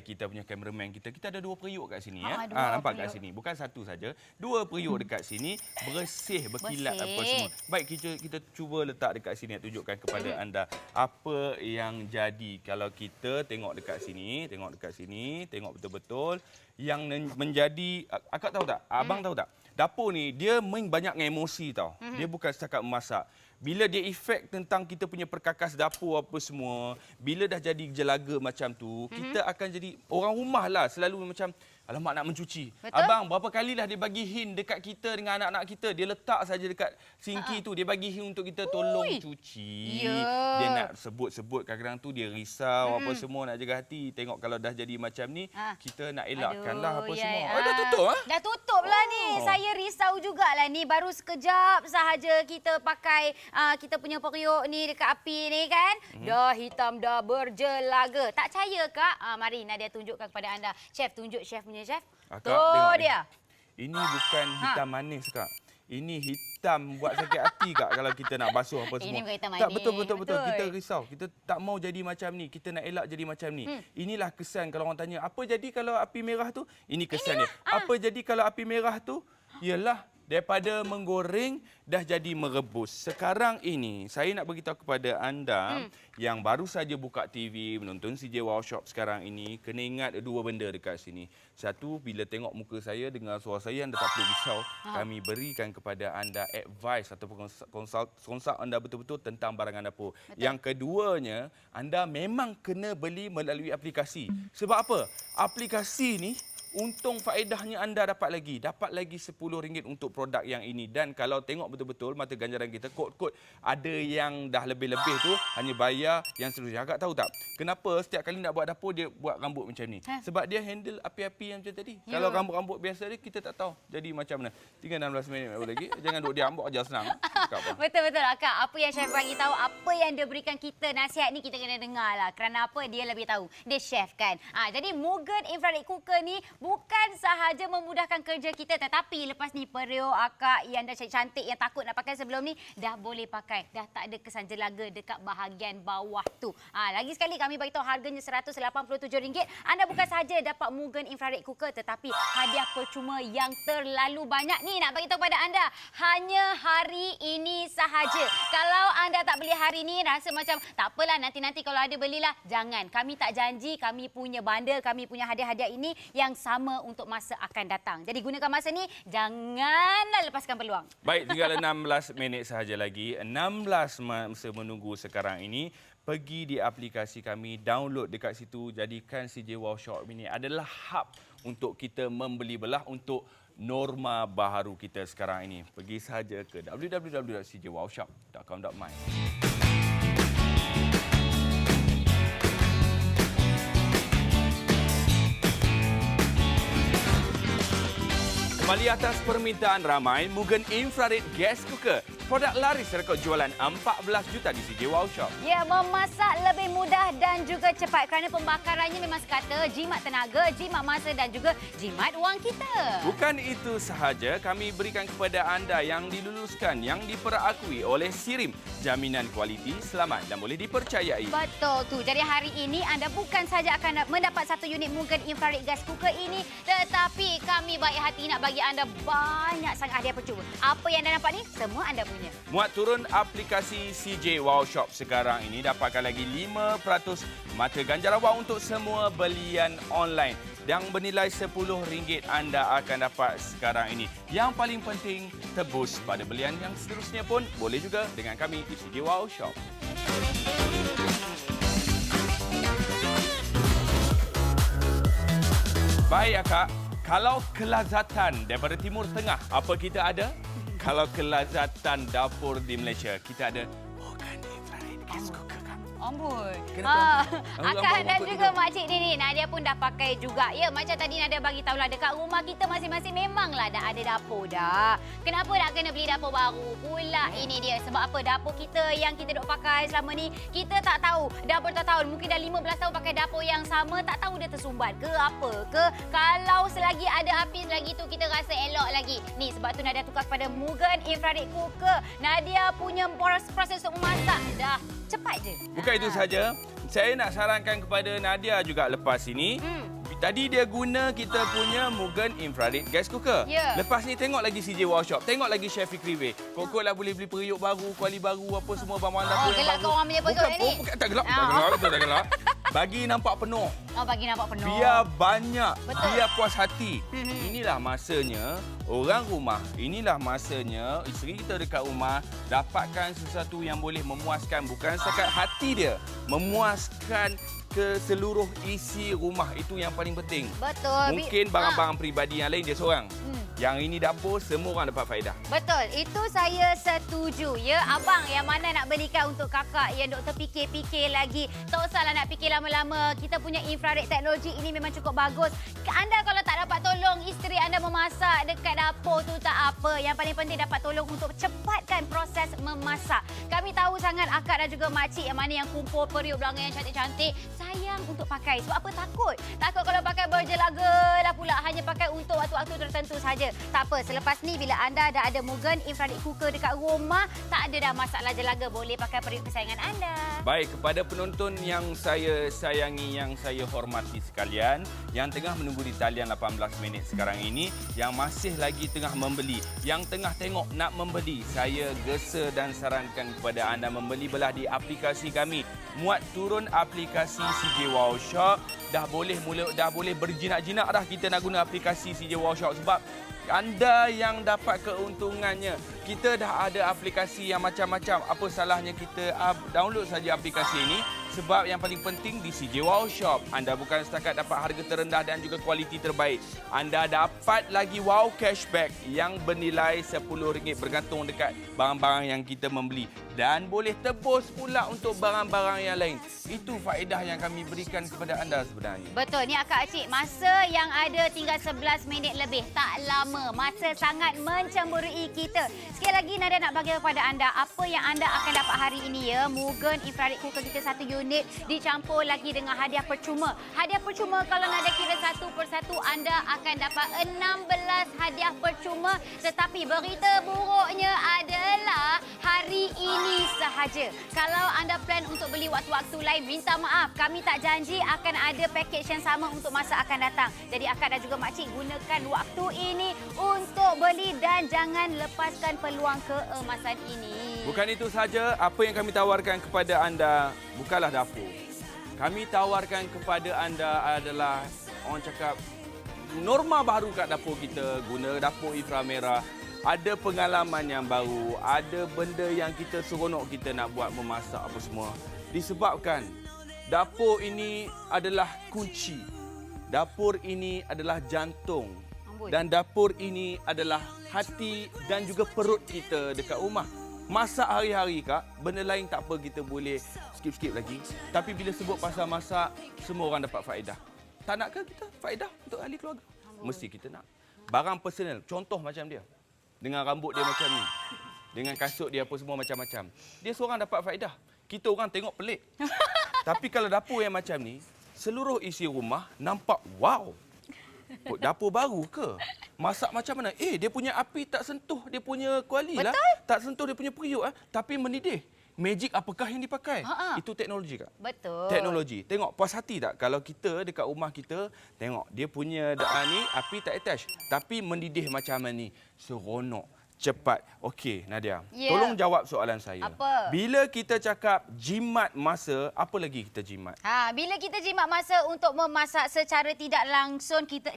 Kita punya kameraman kita. Kita ada 2 periuk kat sini. Nampak kat sini. Bukan satu saja. 2 periuk dekat sini. Bersih, berkilat apa semua. Baik, kita cuba letak dekat sini. Nak tunjukkan kepada anda apa yang jadi. Kalau kita tengok dekat sini. Tengok betul-betul. Yang menjadi... Akak tahu tak? Abang tahu tak? Dapur ni, dia main banyak emosi tau. Dia bukan setakat memasak. Bila dia efek tentang kita punya perkakas dapur apa semua, bila dah jadi jelaga macam tu, kita akan jadi orang rumah lah selalu macam, alamak nak mencuci. Betul? Abang, berapa kalilah dia bagi hint dekat kita dengan anak-anak kita. Dia letak saja dekat sinki tu, dia bagi hint untuk kita tolong cuci. Dia nak sebut-sebut kadang-kadang tu dia risau apa semua, nak jaga hati. Tengok kalau dah jadi macam ni, kita nak elakkanlah apa semua. Dah tutup Dah tutup lah ni. Saya risau jugalah ni. Baru sekejap sahaja kita pakai kita punya periuk ni dekat api ni kan. Dah hitam, dah berjelaga. Tak percaya kak? Mari Nadia tunjukkan kepada anda. Chef, tunjuk chef punya punya chef. Akak, Tu tengok ni. dia. Ini bukan hitam manis, Kak. Ini hitam buat sakit hati, Kak, kalau kita nak basuh apa semua. Ini bukan hitam Tak, manis. betul. Kita risau. Kita tak mau jadi macam ni. Kita nak elak jadi macam ni. Inilah kesan kalau orang tanya, apa jadi kalau api merah tu? Ini kesannya. Apa jadi kalau api merah tu? Ialah daripada menggoreng dah jadi merebus. Sekarang ini saya nak beritahu kepada anda yang baru saja buka TV menonton CJ Wow Shop sekarang ini, kena ingat dua benda dekat sini. Satu, bila tengok muka saya, dengar suara saya, anda tak perlu risau. Kami berikan kepada anda advice ataupun konsult anda betul-betul tentang barangan dapur. Yang keduanya, anda memang kena beli melalui aplikasi. Sebab apa? Aplikasi ni untung faedahnya anda dapat lagi RM10 untuk produk yang ini. Dan kalau tengok betul-betul mata ganjaran kita, kod-kod ada yang dah lebih-lebih tu hanya bayar yang seterusnya. Agak tahu tak kenapa setiap kali nak buat dapur dia buat rambut macam ni? Sebab dia handle api-api yang macam tadi. Kalau rambut-rambut biasa dia kita tak tahu jadi macam mana. Tinggal 16 minit lagi. Jangan duduk diam, buat aja senang. Betul-betul Akak. Apa yang chef bagi tahu, apa yang dia berikan kita, nasihat ni kita kena dengar lah. Kerana apa? Dia lebih tahu. Dia chef kan. Jadi Mugen Infrared Cooker ni bukan sahaja memudahkan kerja kita, tetapi lepas ni periuk Akak yang dah cantik yang takut nak pakai sebelum ni dah boleh pakai. Dah tak ada kesan jelaga dekat bahagian bawah tu. Lagi sekali kami bagi tahu harganya RM187. Anda bukan sahaja dapat Mugen Infrared Cooker, tetapi hadiah percuma yang terlalu banyak ni nak bagi tahu kepada anda. Hanya hari ini sahaja. Kalau anda tak beli hari ni, rasa macam tak apalah, nanti-nanti kalau ada belilah. Jangan. Kami tak janji kami punya bundle, kami punya hadiah-hadiah ini yang sama untuk masa akan datang. Jadi gunakan masa ni, janganlah lepaskan peluang. Baik, tinggal 16 minit sahaja lagi. 16 masa menunggu sekarang ini. Pergi di aplikasi kami, download dekat situ, jadikan CJ Wow Shop ini adalah hub untuk kita membeli belah untuk norma baharu kita sekarang ini. Pergi sahaja ke www.cjwowshop.com.my. Kembali atas permintaan ramai, Mugen Infrared Gas Cooker. Produk laris rekod jualan 14 juta di CJ Wow Shop. Ya, memasak lebih mudah dan juga cepat kerana pembakarannya memang sekata jimat tenaga, jimat masa dan juga jimat wang kita. Bukan itu sahaja, kami berikan kepada anda yang diluluskan, yang diperakui oleh SIRIM, jaminan kualiti, selamat dan boleh dipercayai. Betul tu. Jadi hari ini anda bukan saja akan mendapat satu unit Mugen Infrared Gas Cooker ini, tetapi kami baik hati nak bagi anda banyak sangat hadiah percuma. Apa yang anda nampak ni, semua anda punya. Muat turun aplikasi CJ Wow Shop sekarang ini, dapatkan lagi 5% mata ganjaran wang untuk semua belian online. Yang bernilai RM10 anda akan dapat sekarang ini. Yang paling penting, tebus pada belian yang seterusnya pun boleh juga dengan kami di CJ Wow Shop. Baik, Akak. Kalau kelazatan daripada Timur Tengah, apa kita ada? Kalau kelazatan dapur di Malaysia, kita ada Mugen Infrared Gas Cooker, Kak. Amboi. Kenapa? Akak dan juga makcik ni, Nadia pun dah pakai juga. Ya, macam tadi Nadia bagi tahulah dekat rumah kita masing-masing memanglah dah ada dapur dah. Kenapa nak kena beli dapur baru pula? Ini dia. Sebab apa? Dapur kita yang kita duk pakai selama ni, kita tak tahu. Dah bertahun-tahun, mungkin dah 15 tahun pakai dapur yang sama, tak tahu dia tersumbat ke apa ke. Kalau selagi ada api selagi tu kita rasa elok lagi. Ni sebab tu Nadia tukar kepada Mugen Infrared Cooker. Nadia punya proses untuk memasak dah cepat je. Bukan itu saja, saya nak sarankan kepada Nadia juga lepas ini. Tadi dia guna kita punya Mugen Infrared Gas Cooker. Ya. Lepas ni tengok lagi CJ Wow Shop. Tengok lagi Chef Fikri Wei. Kok lah boleh beli periuk baru, kuali baru, apa semua barang dapur yang gelap baru. kau orang punya periuk ni. Bukan, tak gelap. Tak gelap, betul tak gelap. Bagi nampak penuh. Bagi nampak penuh. Biar banyak. Betul. Biar puas hati. Inilah masanya orang rumah. Inilah masanya isteri kita dekat rumah dapatkan sesuatu yang boleh memuaskan bukan setakat hati dia. Memuaskan ke seluruh isi rumah. Itu yang paling penting. Betul. Mungkin barang-barang peribadi yang lain dia seorang. Yang ini dapur, semua orang dapat faedah. Betul. Itu saya setuju. Ya, abang yang mana nak belikan untuk kakak yang doktor fikir-fikir lagi. Tak usahlah nak fikir lama-lama. Kita punya infrared teknologi ini memang cukup bagus. Anda kalau tak dapat tolong isteri anda memasak dekat dapur tu tak apa. Yang paling penting dapat tolong untuk cepatkan proses memasak. Kami tahu sangat akak dan juga makcik yang mana yang kumpul periuk belanga yang cantik-cantik. Sayang untuk pakai. Sebab apa? Takut. Takut kalau pakai berjelaga lah pula. Hanya waktu tertentu saja. Tak apa, selepas ni bila anda dah ada Mugen infrared cooker dekat rumah, tak ada dah masalah jelaga, boleh pakai periuk kesayangan anda. Baik, kepada penonton yang saya sayangi, yang saya hormati sekalian, yang tengah menunggu di talian 18 minit sekarang ini, yang masih lagi tengah membeli, yang tengah tengok nak membeli, saya gesa dan sarankan kepada anda membeli belah di aplikasi kami. Muat turun aplikasi CJ Wow Shop, dah boleh berjinak-jinak dah kita nak guna aplikasi CJ Wow Shop sebab anda yang dapat keuntungannya. Kita dah ada aplikasi yang macam-macam. Apa salahnya kita download saja aplikasi ini? Sebab yang paling penting di CJ Wow Shop, anda bukan setakat dapat harga terendah dan juga kualiti terbaik. Anda dapat lagi wow cashback yang bernilai RM10 bergantung dekat barang-barang yang kita membeli. Dan boleh tebus pula untuk barang-barang yang lain. Itu faedah yang kami berikan kepada anda sebenarnya. Betul, ni Akak Cik. Masa yang ada tinggal 11 minit lebih. Tak lama. Masa sangat mencemburui kita. Sekali lagi Nadia nak bagi kepada anda apa yang anda akan dapat hari ini ya. Mugen infrared cooker kita 1 unit dicampur lagi dengan hadiah percuma. Hadiah percuma kalau Nadia kira satu persatu anda akan dapat 16 hadiah percuma. Tetapi berita buruknya adalah hari ini sahaja. Kalau anda plan untuk beli waktu-waktu lain, minta maaf. Kami tak janji akan ada package yang sama untuk masa akan datang. Jadi Akak dan juga makcik gunakan waktu ini untuk beli dan jangan lepaskan peluang keemasan ini. Bukan itu saja, apa yang kami tawarkan kepada anda bukanlah dapur. Kami tawarkan kepada anda adalah, orang cakap, norma baru kat dapur kita, guna dapur inframerah. Ada pengalaman yang baru, ada benda yang kita seronok kita nak buat memasak apa semua. Disebabkan dapur ini adalah kunci. Dapur ini adalah jantung. Dan dapur ini adalah hati dan juga perut kita dekat rumah. Masak hari-hari, Kak, benda lain tak apa, kita boleh skip-skip lagi. Tapi bila sebut pasal masak, semua orang dapat faedah. Tak nakkah kita faedah untuk ahli keluarga? Mesti kita nak. Barang personal, contoh macam dia. Dengan rambut dia macam ni. Dengan kasut dia apa semua macam-macam. Dia seorang dapat faedah. Kita orang tengok pelik. Tapi kalau dapur yang macam ni, seluruh isi rumah nampak wow. Dapur baru ke? Masak macam mana? Dia punya api tak sentuh dia punya kuali lah. Tak sentuh dia punya periuk. Tapi mendidih. Magic apakah yang dipakai? Itu teknologi, Kak. Betul. Teknologi. Tengok, puas hati tak? Kalau kita dekat rumah kita, tengok dia punya ni api tak attach. Tapi mendidih macam ni. Seronok. Cepat. Okey, Nadia. Tolong jawab soalan saya. Apa? Bila kita cakap jimat masa, apa lagi kita jimat? Bila kita jimat masa untuk memasak secara tidak langsung, kita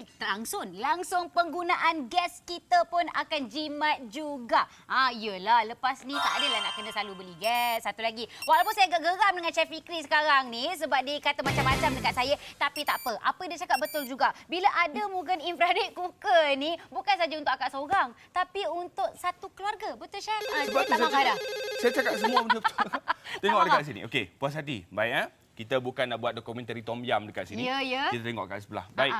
langsung penggunaan gas kita pun akan jimat juga. Yelah, lepas ni tak adalah nak kena selalu beli gas. Satu lagi, walaupun saya agak geram dengan Chef Fikri sekarang ni sebab dia kata macam-macam dekat saya, tapi tak apa. Apa dia cakap betul juga. Bila ada Mugen infrared cooker ni, bukan saja untuk akak seorang, tapi untuk satu keluarga. Betul, Chef? Sebab tak marah dah. Saya cakap semua betul-betul. Tengok dekat sini. Okey, puas hati. Baik, kita bukan nak buat dokumentari Tom Yam dekat sini. Ya. Kita tengok kat sebelah. Baik.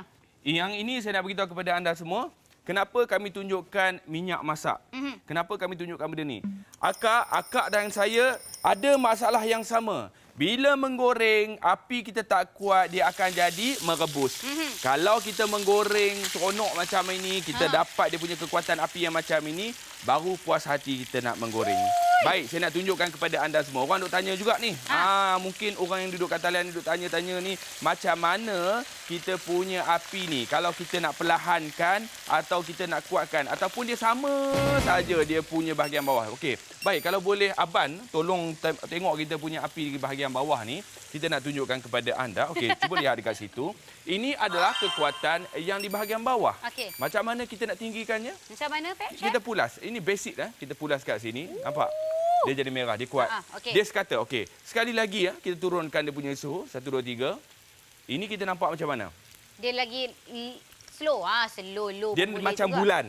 Yang ini saya nak beritahu kepada anda semua. Kenapa kami tunjukkan minyak masak? Kenapa kami tunjukkan benda ni? Akak dan saya ada masalah yang sama. Bila menggoreng, api kita tak kuat, dia akan jadi merebus. Kalau kita menggoreng seronok macam ini, kita dapat dia punya kekuatan api yang macam ini, baru puas hati kita nak menggoreng. Baik, saya nak tunjukkan kepada anda semua. Orang duk tanya juga ni. Mungkin orang yang duduk kat talian duduk tanya-tanya ni, macam mana kita punya api ni? Kalau kita nak perlahankan atau kita nak kuatkan ataupun dia sama saja dia punya bahagian bawah. Okey. Baik, kalau boleh Aban tolong tengok kita punya api di bahagian bawah ni. Kita nak tunjukkan kepada anda. Okey, cuba lihat dekat situ. Ini adalah kekuatan yang di bahagian bawah. Okey. Macam mana kita nak tinggikannya? Macam mana, Chef? Kita pulas. Ini basic kita pulas kat sini. Nampak? Dia jadi merah, dia kuat. Okay. Dia sekata, okey. Sekali lagi kita turunkan dia punya suhu. 1, 2, 3. Ini kita nampak macam mana? Dia lagi slow. Slow. Dia macam juga bulan.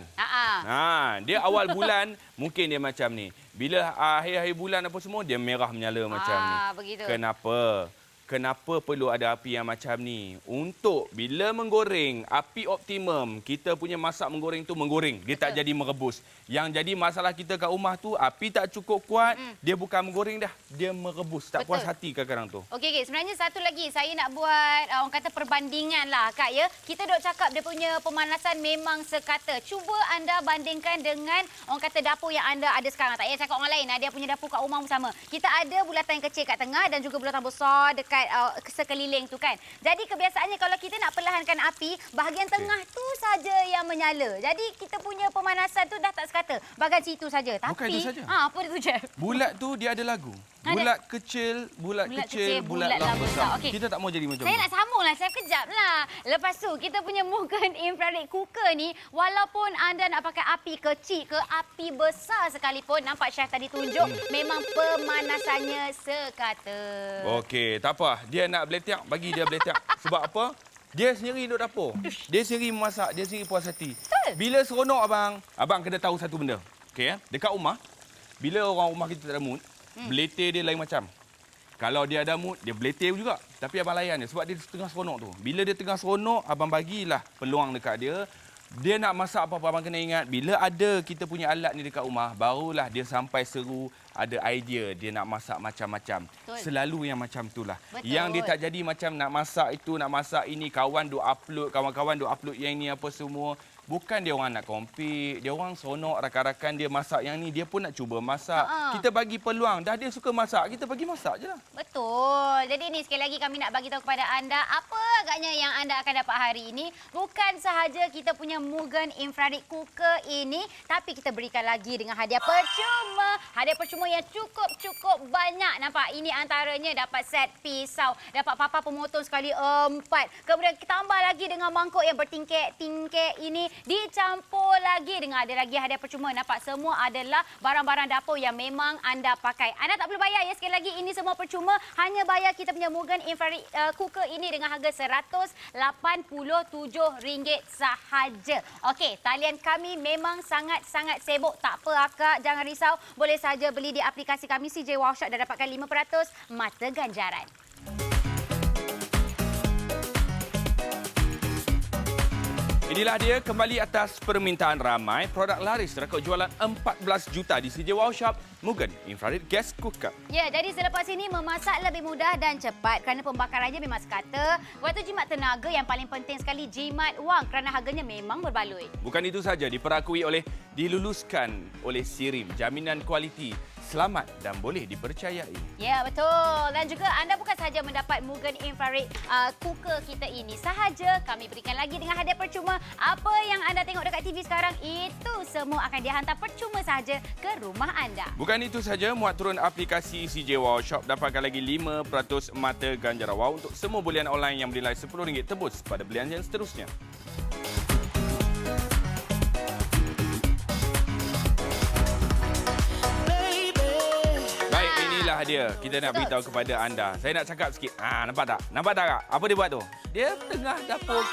Dia awal bulan, mungkin dia macam ni. Bila akhir-akhir bulan apa semua, dia merah menyala macam ni. Begitu. Kenapa? kenapa perlu ada api yang macam ni? Untuk bila menggoreng, api optimum, kita punya masak menggoreng tu menggoreng. Dia tak jadi merebus. Yang jadi masalah kita kat rumah tu, api tak cukup kuat, dia bukan menggoreng dah. Dia merebus. Tak puas hati kadang-kadang tu. Okey, sebenarnya satu lagi saya nak buat orang kata perbandingan lah Kak ya. Kita dok cakap dia punya pemanasan memang sekata. Cuba anda bandingkan dengan orang kata dapur yang anda ada sekarang. Tak payah cakap orang lain, dia punya dapur kat rumah pun sama. Kita ada bulatan yang kecil kat tengah dan juga bulatan besar dekat sekeliling tu kan. Jadi kebiasaannya kalau kita nak perlahankan api, bahagian tengah tu saja yang menyala. Jadi kita punya pemanasan tu dah tak sekata. Bahagian situ saja. Tapi Bukan itu saja. apa tu je? Bulat tu dia ada lagu. Bulat kecil, bulat kecil, bulat lah besar. Okey. Kita tak mau jadi macam Saya tu. nak sambunglah, saya kejap lah. Lepas tu, kita punya Mugen infrared cooker ni, walaupun anda nak pakai api kecil ke api besar sekalipun, nampak chef tadi tunjuk, memang pemanasannya sekata. Okey, tak apa. Dia nak beletak, bagi dia beletak. Sebab apa? Dia sendiri duduk dapur. Dia sendiri memasak, dia sendiri puas hati. Bila seronok abang kena tahu satu benda. Okey, dekat rumah, bila orang rumah kita tak ada mood, beletir dia lain macam. Kalau dia ada mood, dia beletir juga. Tapi abang layan dia sebab dia tengah seronok tu. Bila dia tengah seronok, abang bagilah peluang dekat dia. Dia nak masak apa-apa, abang kena ingat. Bila ada kita punya alat ni dekat rumah, barulah dia sampai seru, ada idea dia nak masak macam-macam. Selalu yang macam itulah. Yang dia tak jadi macam nak masak itu, nak masak ini, kawan kawan-kawan duk upload yang ini apa semua. Bukan dia orang nak compete, dia orang seronok rakan-rakan dia masak yang ni, dia pun nak cuba masak. Kita bagi peluang, dah dia suka masak, kita bagi masak je lah. Betul. Jadi ni sekali lagi kami nak bagi tahu kepada anda apa agaknya yang anda akan dapat hari ini. Bukan sahaja kita punya Mugen infrared cooker ini, tapi kita berikan lagi dengan hadiah percuma. Hadiah percuma yang cukup banyak. Nampak? Ini antaranya dapat set pisau, dapat papa pemotong sekali 4. Kemudian kita tambah lagi dengan mangkuk yang bertingkek-tingkek ini. Dicampur lagi dengan ada lagi hadiah percuma. Nampak semua adalah barang-barang dapur yang memang anda pakai. Anda tak perlu bayar ya. Sekali lagi ini semua percuma. Hanya bayar kita punya Mugen infrared cooker ini dengan harga RM187 sahaja. Okey, talian kami memang sangat-sangat sibuk. Tak apa akak, jangan risau. Boleh saja beli di aplikasi kami CJ Wow Shop dan dapatkan 5% mata ganjaran. Inilah dia kembali atas permintaan ramai. Produk laris rekod jualan 14 juta di CJ Wow Shop, Mugen Infrared Gas Cooker. Ya, jadi selepas ini memasak lebih mudah dan cepat kerana pembakarannya memang sekata. Waktu jimat tenaga yang paling penting sekali jimat wang kerana harganya memang berbaloi. Bukan itu saja, diluluskan oleh Sirim, jaminan kualiti, selamat dan boleh dipercayai. Ya, betul. Dan juga anda bukan sahaja mendapat Mugen infrared cooker kita ini sahaja, kami berikan lagi dengan hadiah percuma. Apa yang anda tengok dekat TV sekarang, itu semua akan dihantar percuma sahaja ke rumah anda. Bukan itu saja, muat turun aplikasi CJ Wow Shop, dapatkan lagi 5% mata ganjaran wow untuk semua belian online yang bernilai RM10 tebus pada belian yang seterusnya. Inilah dia. Kita nak beritahu kepada anda. Saya nak cakap sikit. Nampak tak? Nampak tak kak? Apa dia buat tu? Dia tengah dapur.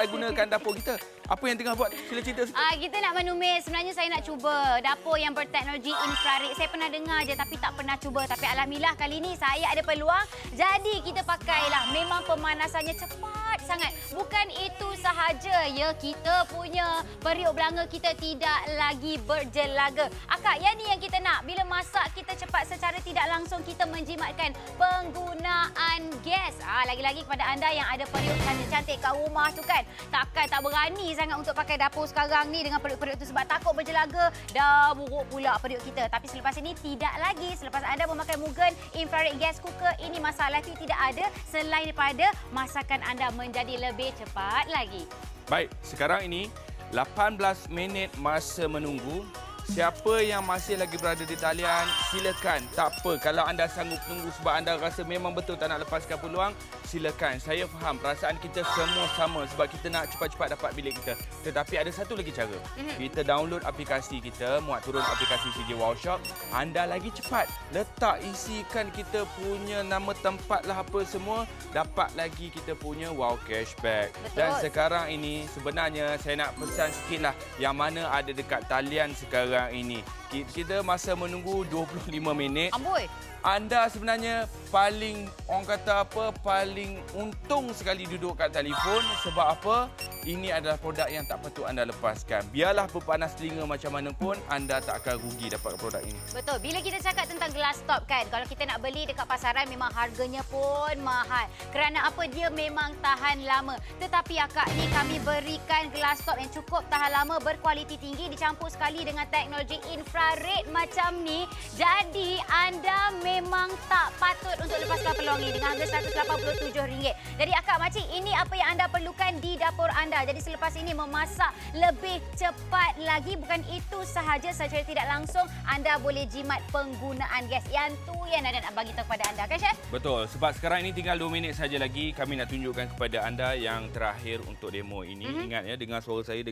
Gunakan dapur kita. Apa yang tengah buat? Sila cerita sikit. Kita nak menumis. Sebenarnya saya nak cuba dapur yang berteknologi infrared. Saya pernah dengar je tapi tak pernah cuba. Tapi alhamdulillah kali ini saya ada peluang. Jadi kita pakailah. Memang pemanasannya cepat sangat. Bukan itu sahaja ya. Kita punya periuk belanga kita tidak lagi berjelaga. Akak, yang ni yang kita nak. Bila masak kita cepat secara tidak langsung kita menjimatkan penggunaan gas. Lagi-lagi kepada anda yang ada periuk cantik-cantik kat rumah tu kan. Takkan tak berani sangat untuk pakai dapur sekarang ni dengan periuk-periuk tu sebab takut berjelaga. Dah buruk pula periuk kita. Tapi selepas ini tidak lagi. Selepas anda memakai Mugen infrared gas cooker, ini masalah itu tidak ada selain daripada masakan anda menjadi lebih cepat lagi. Baik, sekarang ini 18 minit masa menunggu. Siapa yang masih lagi berada di talian, silakan. Tak apa, kalau anda sanggup tunggu sebab anda rasa memang betul tak nak lepaskan peluang, silakan. Saya faham perasaan kita semua sama sebab kita nak cepat-cepat dapat bilik kita. Tetapi ada satu lagi cara. Kita download aplikasi kita, muat turun aplikasi CJ Wow Shop. Anda lagi cepat. Letak, isikan kita punya nama tempat lah apa semua. Dapat lagi kita punya wow cashback. Betul. Dan sekarang ini sebenarnya saya nak pesan sikit lah yang mana ada dekat talian sekarang ini. Kita masa menunggu 25 minit. Amboi. anda sebenarnya paling, orang kata apa, paling untung sekali duduk kat telefon. Sebab apa? Ini adalah produk yang tak patut anda lepaskan. Biarlah berpanas telinga macam mana pun, anda tak akan rugi dapat produk ini. Betul. Bila kita cakap tentang glass top kan, kalau kita nak beli dekat pasaran memang harganya pun mahal. Kerana apa? Dia memang tahan lama. Tetapi akak ni kami berikan glass top yang cukup tahan lama, berkualiti tinggi, dicampur sekali dengan teknologi infrared macam ni. Jadi anda memang tak patut untuk lepaskan peluang ini dengan harga RM187. Jadi akak makcik, ini apa yang anda perlukan di dapur anda. Jadi selepas ini memasak lebih cepat lagi. Bukan itu sahaja, secara tidak langsung anda boleh jimat penggunaan gas. Yang tu yang ada nak bagi tahu kepada anda, kan Chef? Betul, sebab sekarang ini tinggal 2 minit saja lagi. Kami nak tunjukkan kepada anda yang terakhir untuk demo ini. Ingat ya, dengar suara saya,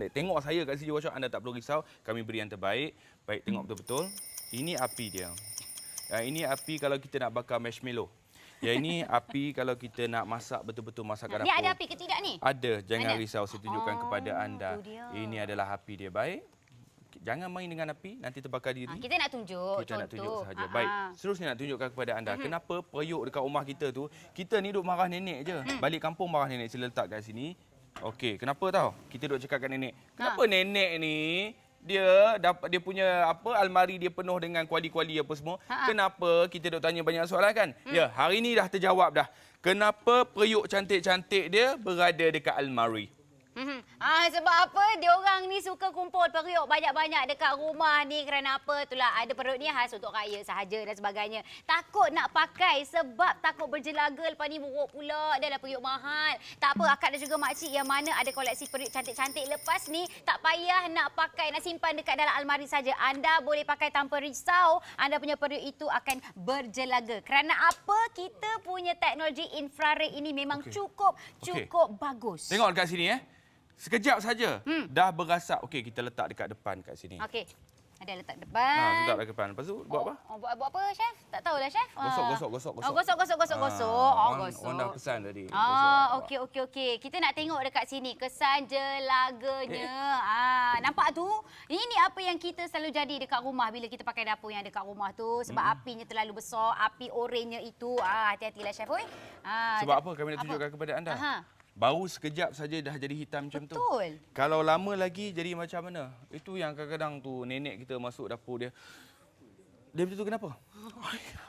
tengok saya kat CJ Workshop, anda tak perlu risau. Kami beri yang terbaik. Baik, tengok betul-betul. Ini api dia. Ini api kalau kita nak bakar marshmallow. Ya, ini api kalau kita nak masak betul-betul masak kat dapur. Ni ada api ke tidak ni? Ada, jangan Ada? risau, saya tunjukkan kepada anda. Tu dia. Ini adalah api dia, baik. Jangan main dengan api, nanti terbakar diri. Kita nak tunjuk Kita nak tunjuk contoh. sahaja. Baik, seterusnya nak tunjukkan kepada anda kenapa periuk dekat rumah kita tu, kita ni duk marah nenek je. Balik kampung marah nenek, sila letak kat sini. Okey, kenapa tahu? Kita duk cakap kat nenek. Kenapa nenek ni dia dapat, dia punya apa, almari dia penuh dengan kuali-kuali apa semua. Kenapa? Kita duk tanya banyak soalan kan? Ya, hari ni dah terjawab dah. Kenapa periuk cantik-cantik dia berada dekat almari? Sebab apa? Diorang ni suka kumpul periuk banyak-banyak dekat rumah ni. Kerana apa? Itulah, ada periuk ni khas untuk kaya sahaja dan sebagainya. Takut nak pakai sebab takut berjelaga. Lepas ni buruk pula. Dah lah periuk mahal. Tak apa, akak dan juga makcik yang mana ada koleksi periuk cantik-cantik. Lepas ni tak payah nak pakai, nak simpan dekat dalam almari saja. Anda boleh pakai tanpa risau. Anda punya periuk itu akan berjelaga. Kerana apa? Kita punya teknologi infrared ini memang cukup bagus. Tengok dekat sini Sekejap saja dah berasap. Okey, kita letak dekat depan kat sini. Okey. Ada letak depan. Letak dekat depan. Lepas tu buat apa? Buat apa, Chef? Tak tahulah, Chef. Gosok. Gosok. Orang dah pesan tadi. Okey. Kita nak tengok dekat sini kesan jelaganya. Nampak tu? Ini apa yang kita selalu jadi dekat rumah bila kita pakai dapur yang dekat rumah tu. Sebab apinya terlalu besar, api oranye itu. Hati-hatilah, Chef. Sebab apa kami nak tunjukkan kepada anda? Baru sekejap saja dah jadi hitam macam tu. Betul. Kalau lama lagi jadi macam mana? Itu yang kadang-kadang tu nenek kita masuk dapur dia. Dia betul tu kenapa?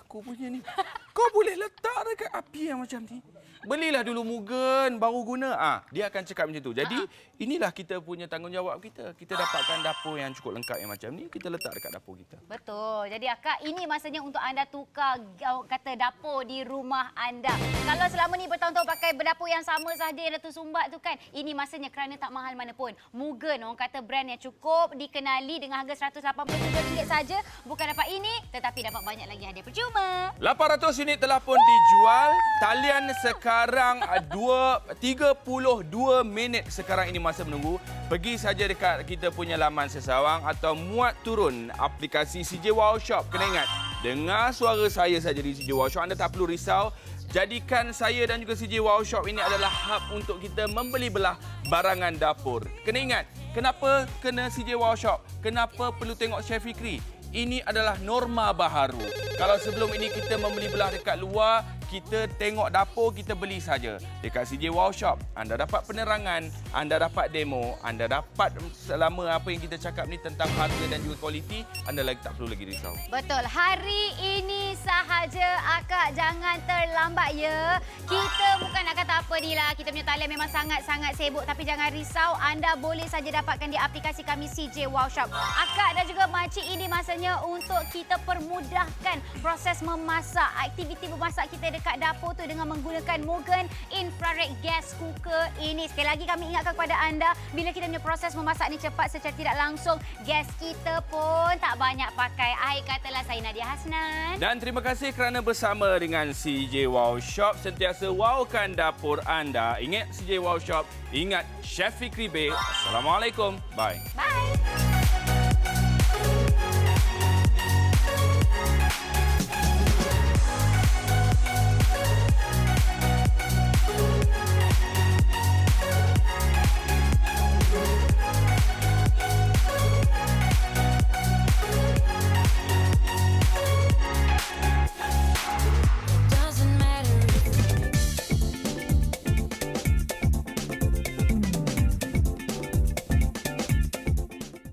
Aku punya ni. Kau boleh letak dekat api yang macam ni. Belilah dulu Mugen baru guna. Dia akan cakap macam tu. Jadi inilah kita punya tanggungjawab kita. Kita dapatkan dapur yang cukup lengkap yang macam ni, kita letak dekat dapur kita. Betul. Jadi akak, ini masanya untuk anda tukar kata dapur di rumah anda. Kalau selama ni bertahun-tahun pakai berdapur yang sama sahaja yang Datuk Sumbat tu kan, ini masanya kerana tak mahal mana pun. Mugen, orang kata brand yang cukup dikenali dengan harga RM187 saja. Bukan dapat ini, tetapi dapat banyak lagi hadiah percuma. 800 unit telah pun dijual. Talian sekarang 32 minit sekarang ini masa menunggu. Pergi saja dekat kita punya laman sesawang atau muat turun aplikasi CJ Wow Shop. Kena ingat, dengar suara saya saja di CJ Wow Shop. Anda tak perlu risau. Jadikan saya dan juga CJ Wow Shop ini adalah hub untuk kita membeli belah barangan dapur. Kena ingat, kenapa kena CJ Wow Shop? Kenapa perlu tengok Chef Fikri? Ini adalah norma baharu. Kalau sebelum ini kita membeli belah dekat luar, kita tengok dapur, kita beli saja. Dekat CJ Wow Shop, anda dapat penerangan, anda dapat demo, anda dapat selama apa yang kita cakap ni tentang harga dan juga kualiti, anda lagi tak perlu lagi risau. Betul. Hari ini sahaja, akak, jangan terlambat ya. Kita bukan nak kata apa ni lah. Kita punya talian memang sangat-sangat sibuk. Tapi jangan risau, anda boleh saja dapatkan di aplikasi kami CJ Wow Shop. Akak dan juga makcik, ini masanya untuk kita permudahkan proses memasak. Aktiviti memasak kita dekat dapur tu dengan menggunakan Mugen Infrared Gas Cooker ini. Sekali lagi kami ingatkan kepada anda, bila kita punya proses memasak ni cepat secara tidak langsung, gas kita pun tak banyak pakai. Akhir katalah, saya Nadia Hasnan. Dan terima kasih kerana bersama dengan CJ Wow Shop. Sentiasa wowkan dapur anda. Ingat CJ Wow Shop, ingat Chef Fikri Bey. Assalamualaikum. Bye. Bye.